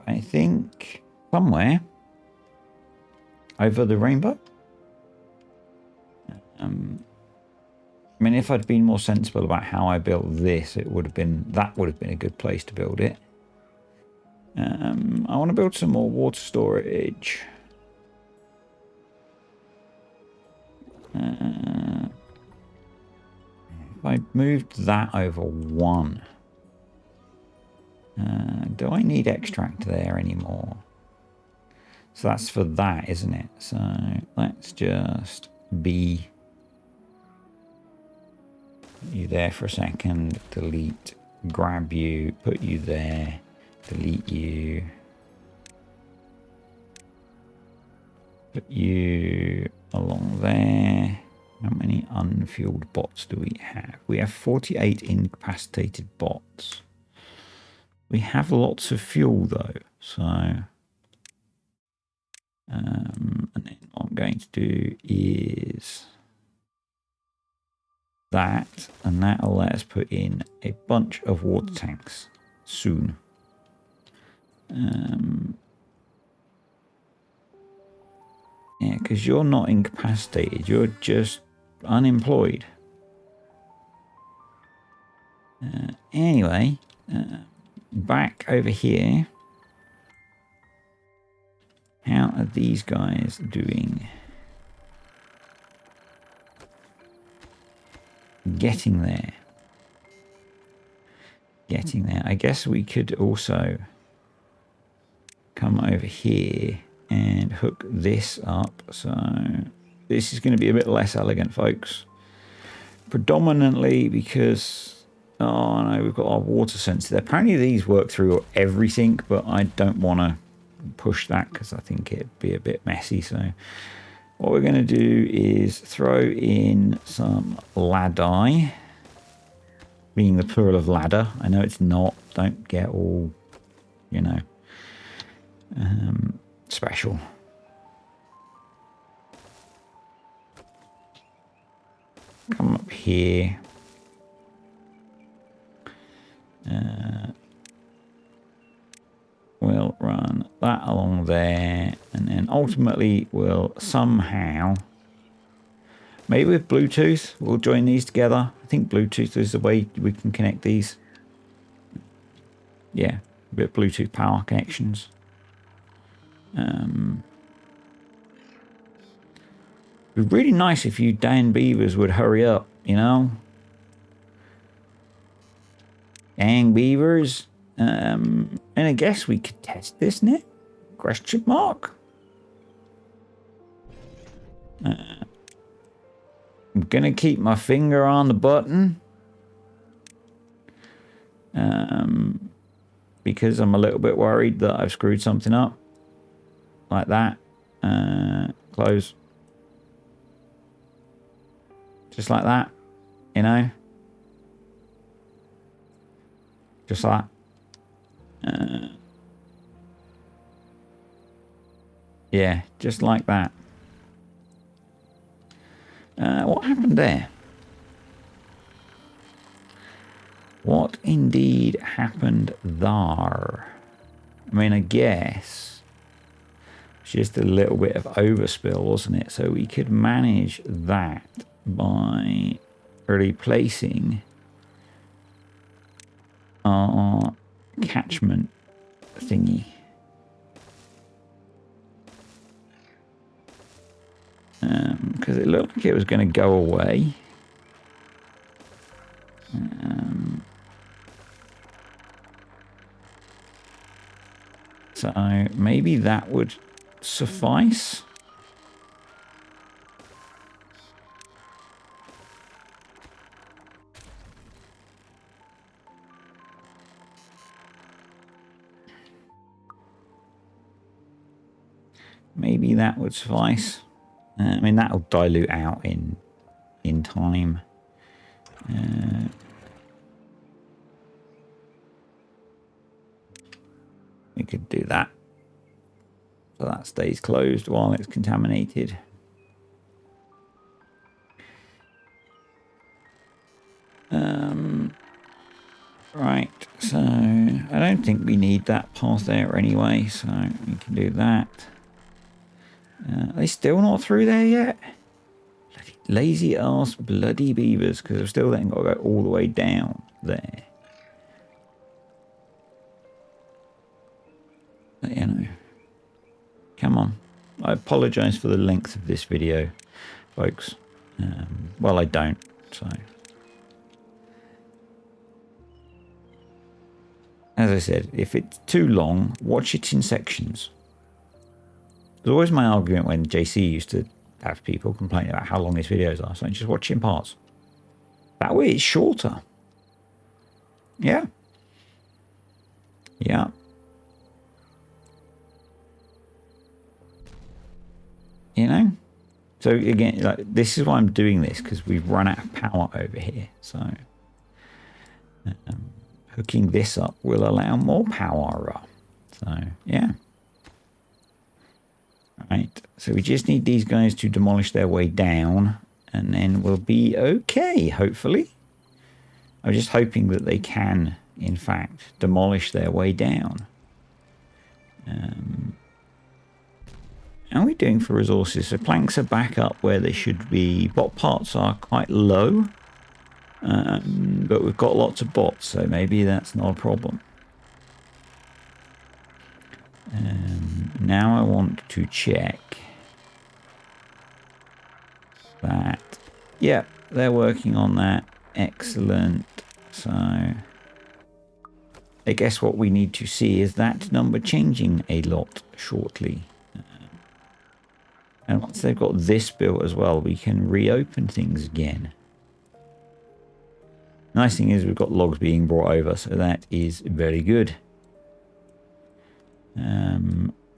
I think somewhere over the rainbow. I mean, if I'd been more sensible about how I built this, that would have been a good place to build it. I want to build some more water storage. If I moved that over 1, do I need extract there anymore? So that's for that, isn't it? So let's just be you there for a second. Delete, grab you, put you there, delete you, put you along there. How many unfueled bots do we have? We have 48 incapacitated bots. We have lots of fuel though, so and then what I'm going to do is that, and that'll let us put in a bunch of water tanks soon. Yeah, because you're not incapacitated. You're just unemployed. Anyway, back over here. How are these guys doing? Getting there. Getting there. I guess we could also come over here and hook this up. So this is going to be a bit less elegant, folks. Predominantly because, oh no, we've got our water sensor there. Apparently these work through everything, but I don't want to push that because I think it'd be a bit messy. So what we're going to do is throw in some ladai, being the plural of ladder. I know it's not. Don't get all, you know, special. Come up here. We'll run that along there, and then ultimately we'll somehow, maybe with Bluetooth, we'll join these together. I think Bluetooth is the way we can connect these. Yeah, a bit of Bluetooth power connections. It'd be really nice if you Dan Beavers would hurry up, you know? Dang Beavers. And I guess we could test this now? Question mark. I'm gonna keep my finger on the button. Because I'm a little bit worried that I've screwed something up. Like that. Close. Just like that. You know? Just like that. Yeah, just like that. What happened there? What indeed happened there? I mean, I guess it's just a little bit of overspill, wasn't it? So we could manage that by replacing our catchment thingy. Because it looked like it was going to go away. So maybe that would suffice. Maybe that would suffice. I mean, that'll dilute out in time. We could do that. So that stays closed while it's contaminated. Right, so I don't think we need that path there anyway, so we can do that. Are they still not through there yet? Bloody lazy ass bloody beavers, because I've still then got to go all the way down there. But, you know, come on. I apologise for the length of this video, folks. Well, I don't, so. As I said, if it's too long, watch it in sections. There's always my argument when JC used to have people complaining about how long his videos are. So just watch it in parts. That way it's shorter. Yeah. Yeah. You know? So again, like, this is why I'm doing this, because we've run out of power over here. So hooking this up will allow more power. So yeah. Right, so we just need these guys to demolish their way down, and then we'll be okay, hopefully. I'm just hoping that they can, in fact, demolish their way down. How are we doing for resources? So planks are back up where they should be. Bot parts are quite low. But we've got lots of bots, so maybe that's not a problem. Now I want to check that. Yeah, they're working on that. Excellent. So I guess what we need to see is that number changing a lot shortly. And once they've got this built as well, we can reopen things again. Nice thing is we've got logs being brought over, so that is very good.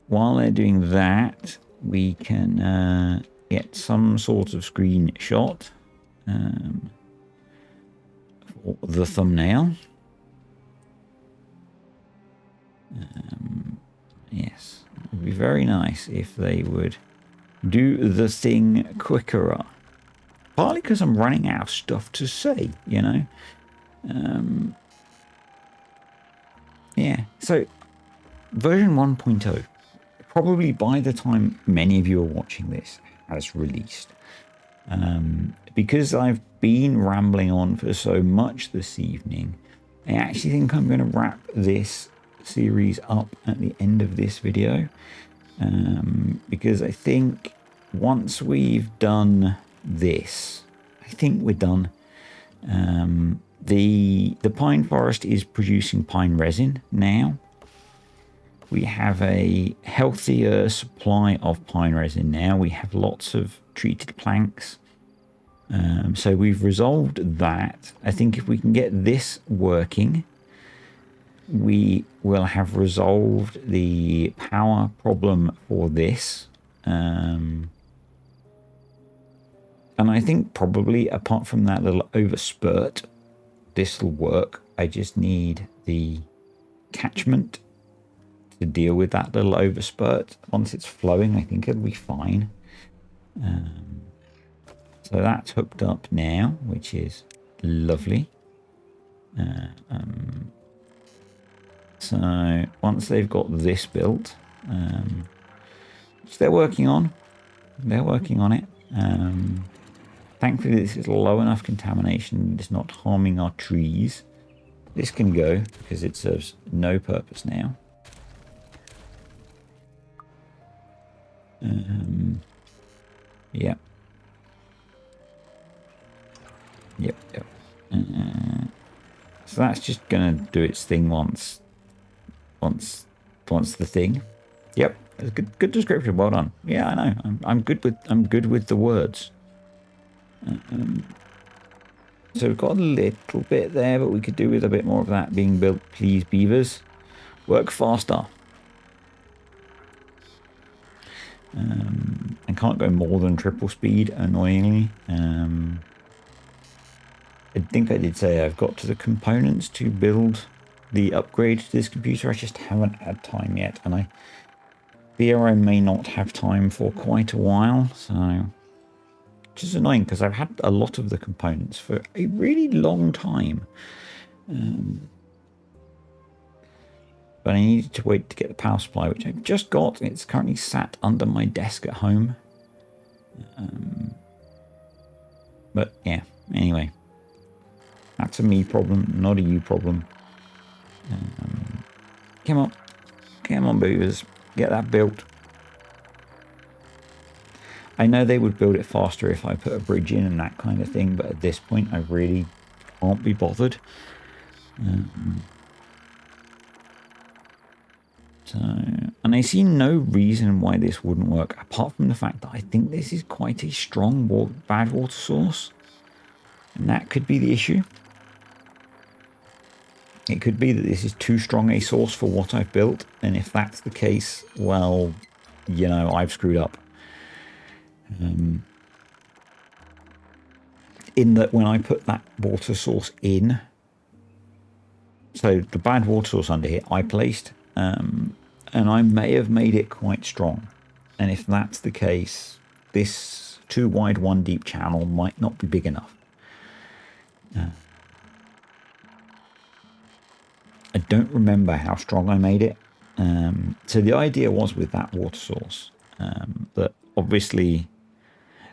While they're doing that, we can get some sort of screenshot for the thumbnail. Yes, it would be very nice if they would do the thing quicker. Partly because I'm running out of stuff to say, you know. Yeah, so version 1.0, probably by the time many of you are watching this, has released. Because I've been rambling on for so much this evening, I actually think I'm going to wrap this series up at the end of this video. Because I think once we've done this, I think we're done. The pine forest is producing pine resin now. We have a healthier supply of pine resin now. We have lots of treated planks. So we've resolved that. I think if we can get this working, we will have resolved the power problem for this. And I think probably apart from that little overspurt, this will work. I just need the catchment to deal with that little overspurt. Once it's flowing, I think it'll be fine. So that's hooked up now, which is lovely. So once they've got this built, which they're working on it. Thankfully, this is low enough contamination. It's not harming our trees. This can go because it serves no purpose now. Yep. So that's just gonna do its thing once the thing. Yep, that's a good description. Well done. Yeah, I know. I'm good with the words. So we've got a little bit there, but we could do with a bit more of that being built. Please, beavers, work faster. I can't go more than triple speed, annoyingly. I think I did say I've got to the components to build the upgrade to this computer. I just haven't had time yet, and I fear I may not have time for quite a while, so... Which is annoying, because I've had a lot of the components for a really long time. But I needed to wait to get the power supply, which I've just got. It's currently sat under my desk at home. But yeah, anyway. That's a me problem, not a you problem. Come on, beavers, get that built. I know they would build it faster if I put a bridge in and that kind of thing, but at this point I really can't be bothered. And I see no reason why this wouldn't work, apart from the fact that I think this is quite a strong bad water source. And that could be the issue. It could be that this is too strong a source for what I've built, and if that's the case, well, you know, I've screwed up. In that when I put that water source in, so the bad water source under here, I placed, and I may have made it quite strong. And if that's the case, this 2 wide 1 deep channel might not be big enough. I don't remember how strong I made it. So the idea was with that water source that obviously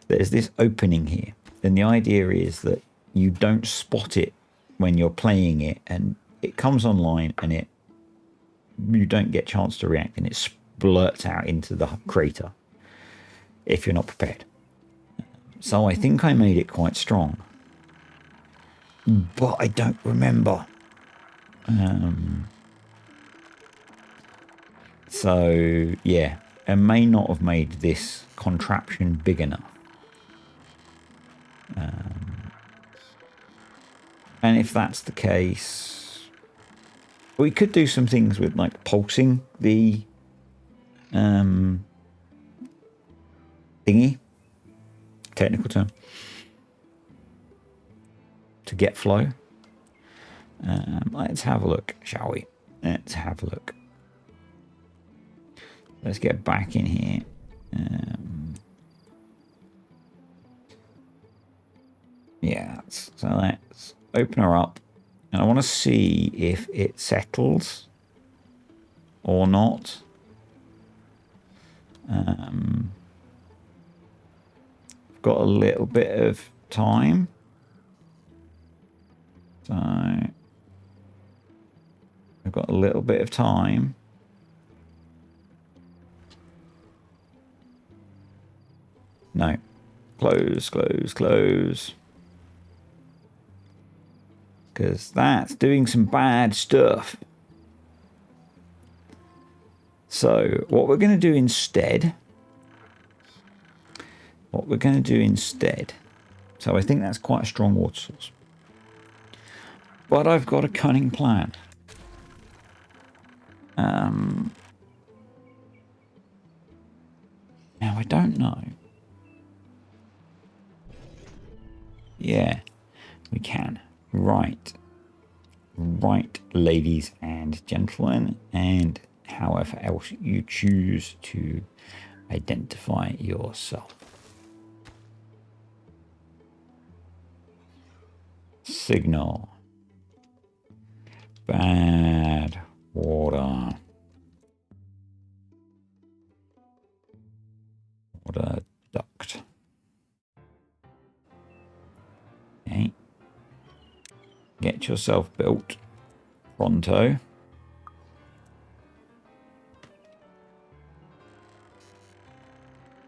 there's this opening here. And the idea is that you don't spot it when you're playing it, and it comes online and you don't get a chance to react, and it splurts out into the crater if you're not prepared. So I think I made it quite strong, but I don't remember. So yeah, I may not have made this contraption big enough. And if that's the case, we could do some things with like pulsing the thingy, technical term, to get flow. Let's have a look, shall we? Let's have a look. Let's get back in here. Yeah, so let's open her up. And I want to see if it settles or not. I've got a little bit of time. So I've got a little bit of time. No. Close, close, close. Because that's doing some bad stuff. So what we're going to do instead, so I think that's quite a strong water source. But I've got a cunning plan. Now I don't know. Yeah, we can. Right, ladies and gentlemen, and however else you choose to identify yourself. Signal. Bad water. Water duct. Okay. Get yourself built pronto.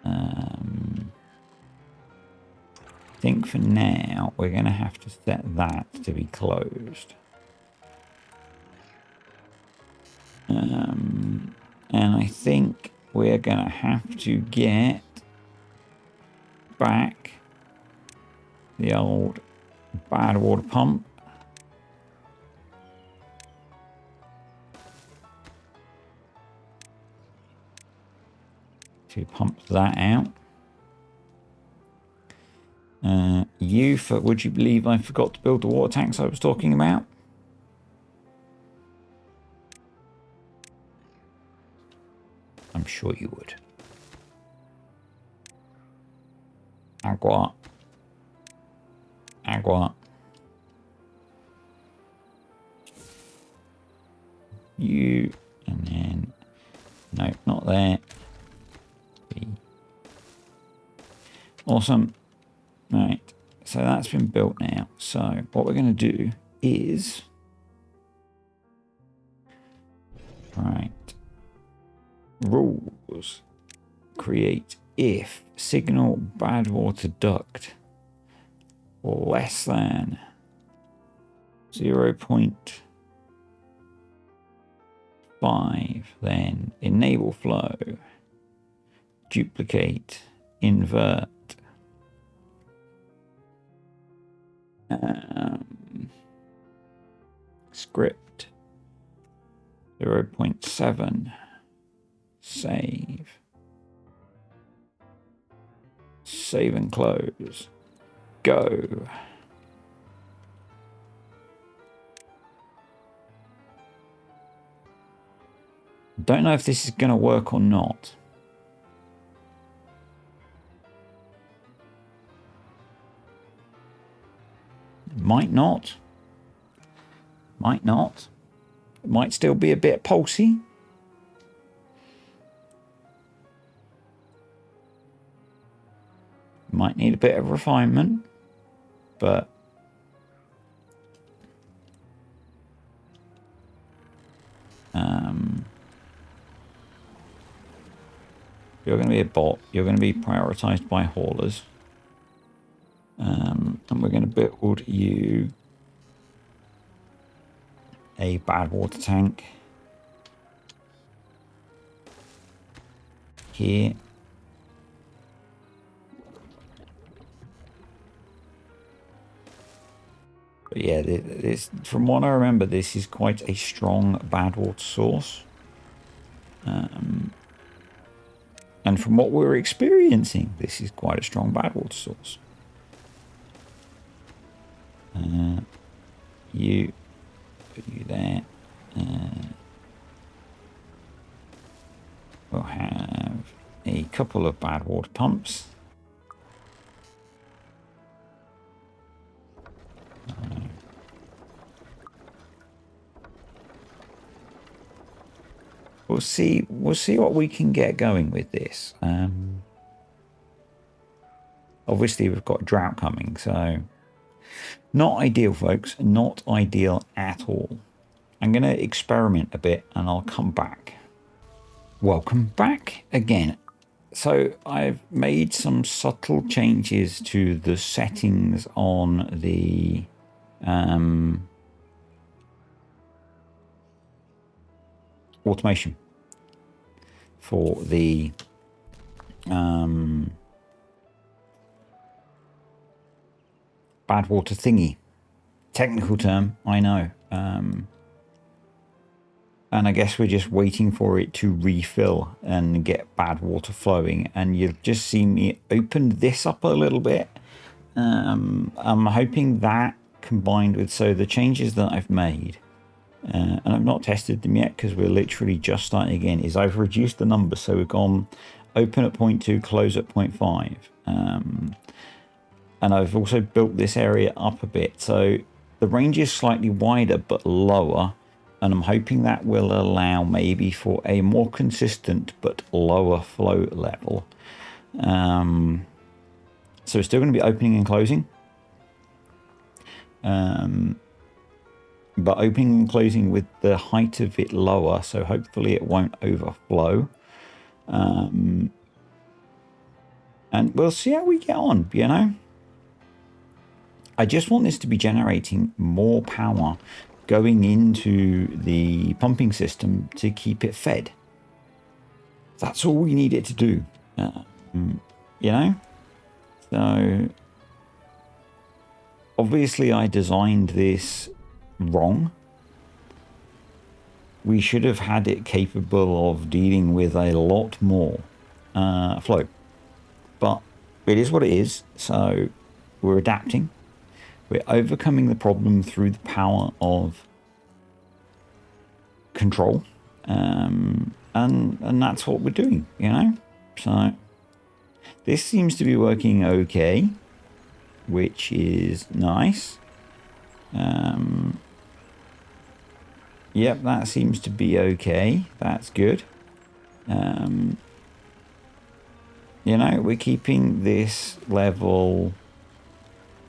I think for now we're going to have to set that to be closed. And I think we're going to have to get back the old bad water pump. To pump that out. Would you believe I forgot to build the water tanks I was talking about? I'm sure you would. Agua. Agua. You, and then, no, not there. B. Awesome. Right, so that's been built now. So what we're going to do is, right, rules, create if signal bad water duct less than 0.5, then enable flow, duplicate, invert, script 0.7, save and close, go. Don't know if this is going to work or not. Might not. Might not. It might still be a bit pulsy. Might need a bit of refinement, but you're going to be a bot. You're going to be prioritized by haulers. And we're going to build you a bad water tank here. But yeah, this, from what I remember, this is quite a strong bad water source. And from what we're experiencing, this is quite a strong bad water source. You put you there. We'll have a couple of bad water pumps. We'll see what we can get going with this. Obviously we've got drought coming, so not ideal, folks. Not ideal at all. I'm going to experiment a bit and I'll come back. Welcome back again. So I've made some subtle changes to the settings on the automation for the bad water thingy. Technical term, I know. And I guess we're just waiting for it to refill and get bad water flowing. And you'll just see me open this up a little bit. I'm hoping that combined with, so the changes that I've made, and I've not tested them yet because we're literally just starting again, is I've reduced the number. So we've gone open at 0.2, close at 0.5. And I've also built this area up a bit. So the range is slightly wider but lower. And I'm hoping that will allow maybe for a more consistent but lower flow level. So it's still going to be opening and closing. But opening and closing with the height of it lower. So hopefully it won't overflow. And we'll see how we get on, you know. I just want this to be generating more power going into the pumping system to keep it fed. That's all we need it to do, you know? So obviously I designed this wrong. We should have had it capable of dealing with a lot more flow. But it is what it is, so we're adapting. We're overcoming the problem through the power of control. And that's what we're doing, you know? So this seems to be working okay, which is nice. Yep, that seems to be okay. That's good. You know, we're keeping this level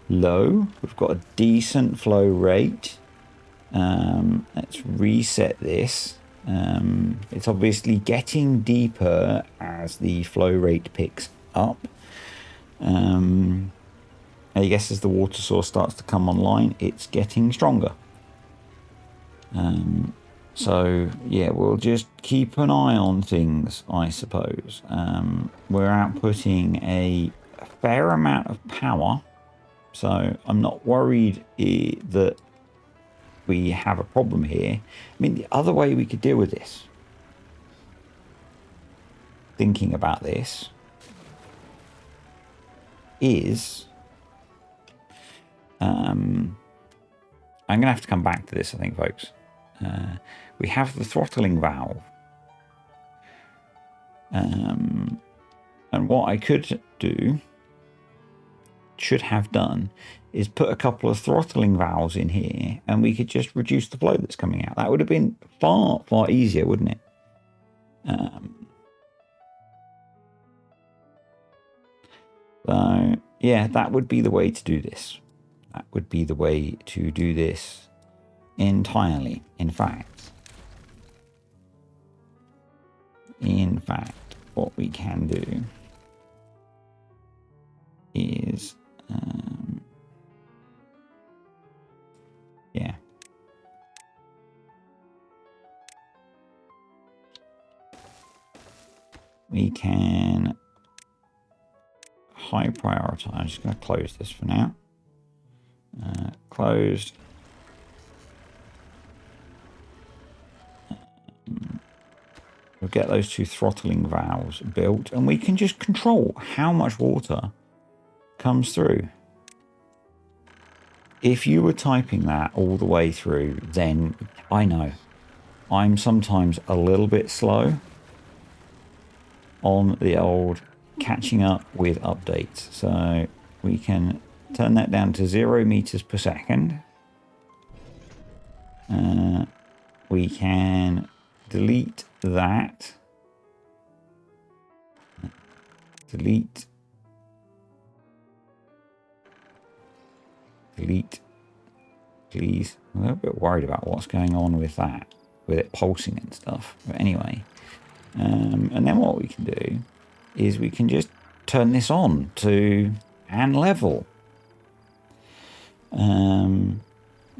low. We've got a decent flow rate. Let's reset this. It's obviously getting deeper as the flow rate picks up. I guess as the water source starts to come online, it's getting stronger. So yeah, we'll just keep an eye on things, I suppose. We're outputting a fair amount of power. So I'm not worried that we have a problem here. I mean, the other way we could deal with this, thinking about this, is I'm going to have to come back to this, I think, folks. We have the throttling valve. And what I could do, should have done, is put a couple of throttling valves in here and we could just reduce the flow that's coming out. That would have been far, far easier, wouldn't it? So, yeah, that would be the way to do this. That would be the way to do this entirely. In fact, what we can do is, yeah. We can high prioritize. I'm just going to close this for now. Closed. We'll get those two throttling valves built, and we can just control how much water comes through. If you were typing that all the way through, then I know I'm sometimes a little bit slow on the old catching up with updates. So we can turn that down to 0 meters per second. We can delete that. Delete. Please. I'm a little bit worried about what's going on with that, with it pulsing and stuff. But anyway, and then what we can do is we can just turn this on to hand level.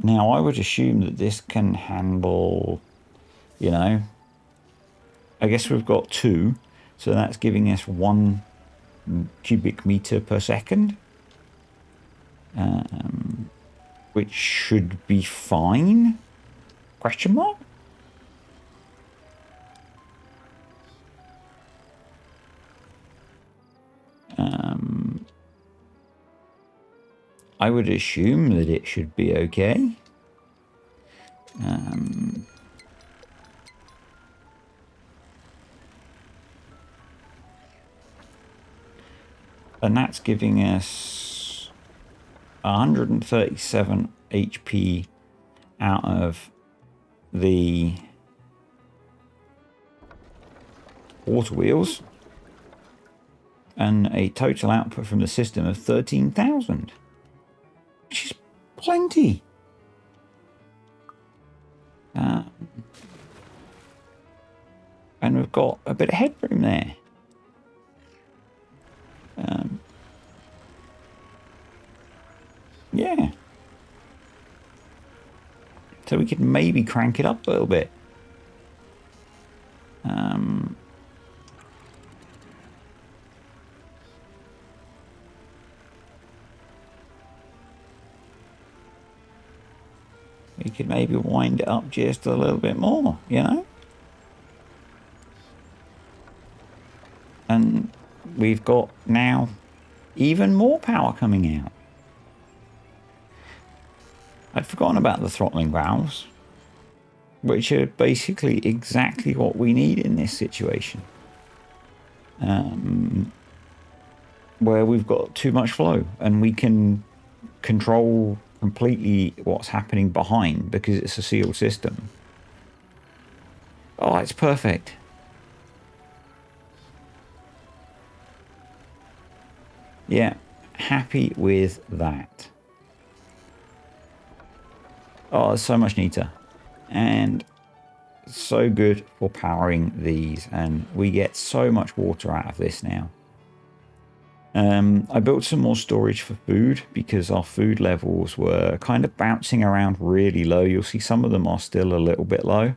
Now I would assume that this can handle, you know, I guess we've got 2, so that's giving us 1 cubic meter per second, which should be fine, question mark? I would assume that it should be okay. And that's giving us 137 HP out of the water wheels, and a total output from the system of 13,000, which is plenty. And we've got a bit of headroom there. Yeah. So we could maybe crank it up a little bit. We could maybe wind it up just a little bit more, you know? And we've got now even more power coming out. I'd forgotten about the throttling valves, which are basically exactly what we need in this situation. Where we've got too much flow, and we can control completely what's happening behind because it's a sealed system. Oh, it's perfect. Yeah, happy with that. Oh, it's so much neater and so good for powering these, and we get so much water out of this now. I built some more storage for food because our food levels were kind of bouncing around really low. You'll see some of them are still a little bit low.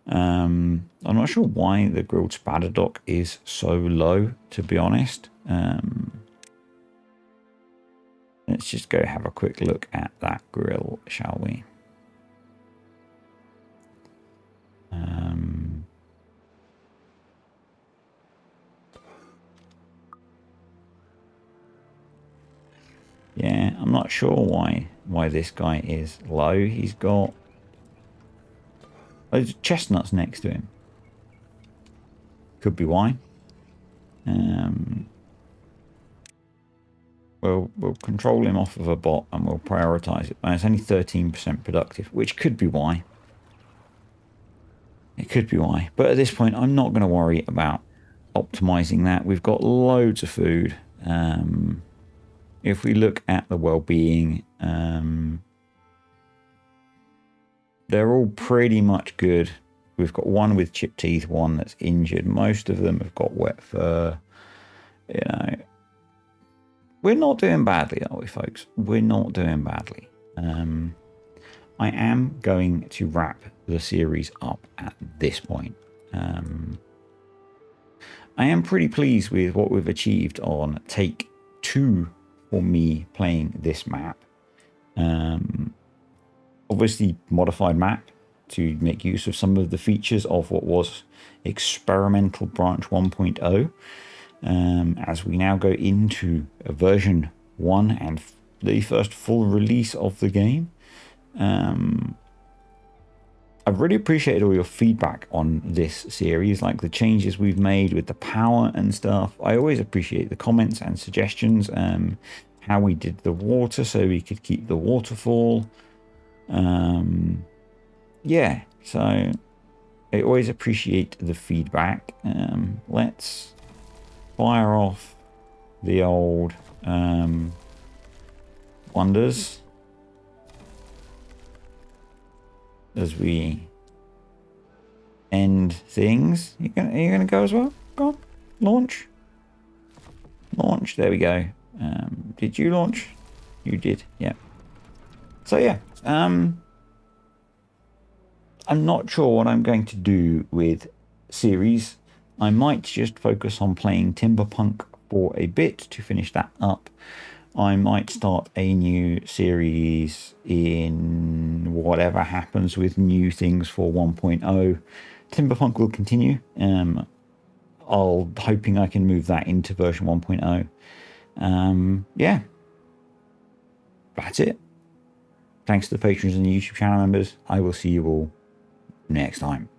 I'm not sure why the grilled spatterdock is so low, to be honest. Let's just go have a quick look at that grill, shall we? Yeah, I'm not sure why this guy is low. He's got loads of chestnuts next to him. Could be why. We'll control him off of a bot and we'll prioritize it. And it's only 13% productive, which could be why. It could be why. But at this point, I'm not going to worry about optimizing that. We've got loads of food. If we look at the well-being, they're all pretty much good. We've got one with chipped teeth, one that's injured. Most of them have got wet fur. You know, we're not doing badly, are we, folks? We're not doing badly. I am going to wrap the series up at this point. I am pretty pleased with what we've achieved on take 2 for me playing this map. Obviously modified map to make use of some of the features of what was experimental branch 1.0. As we now go into a version 1 and the first full release of the game. I've really appreciated all your feedback on this series, like the changes we've made with the power and stuff. I always appreciate the comments and suggestions, how we did the water so we could keep the waterfall. Yeah, so I always appreciate the feedback. Let's fire off the old wonders as we end things. Are you gonna go as well? Go on, launch. There we go. Did you launch? You did, yeah. So yeah, I'm not sure what I'm going to do with series. I might just focus on playing Timberpunk for a bit to finish that up. I might start a new series in whatever happens with new things for 1.0. Timberpunk will continue. Hoping I can move that into version 1.0. Yeah. That's it. Thanks to the patrons and the YouTube channel members. I will see you all next time.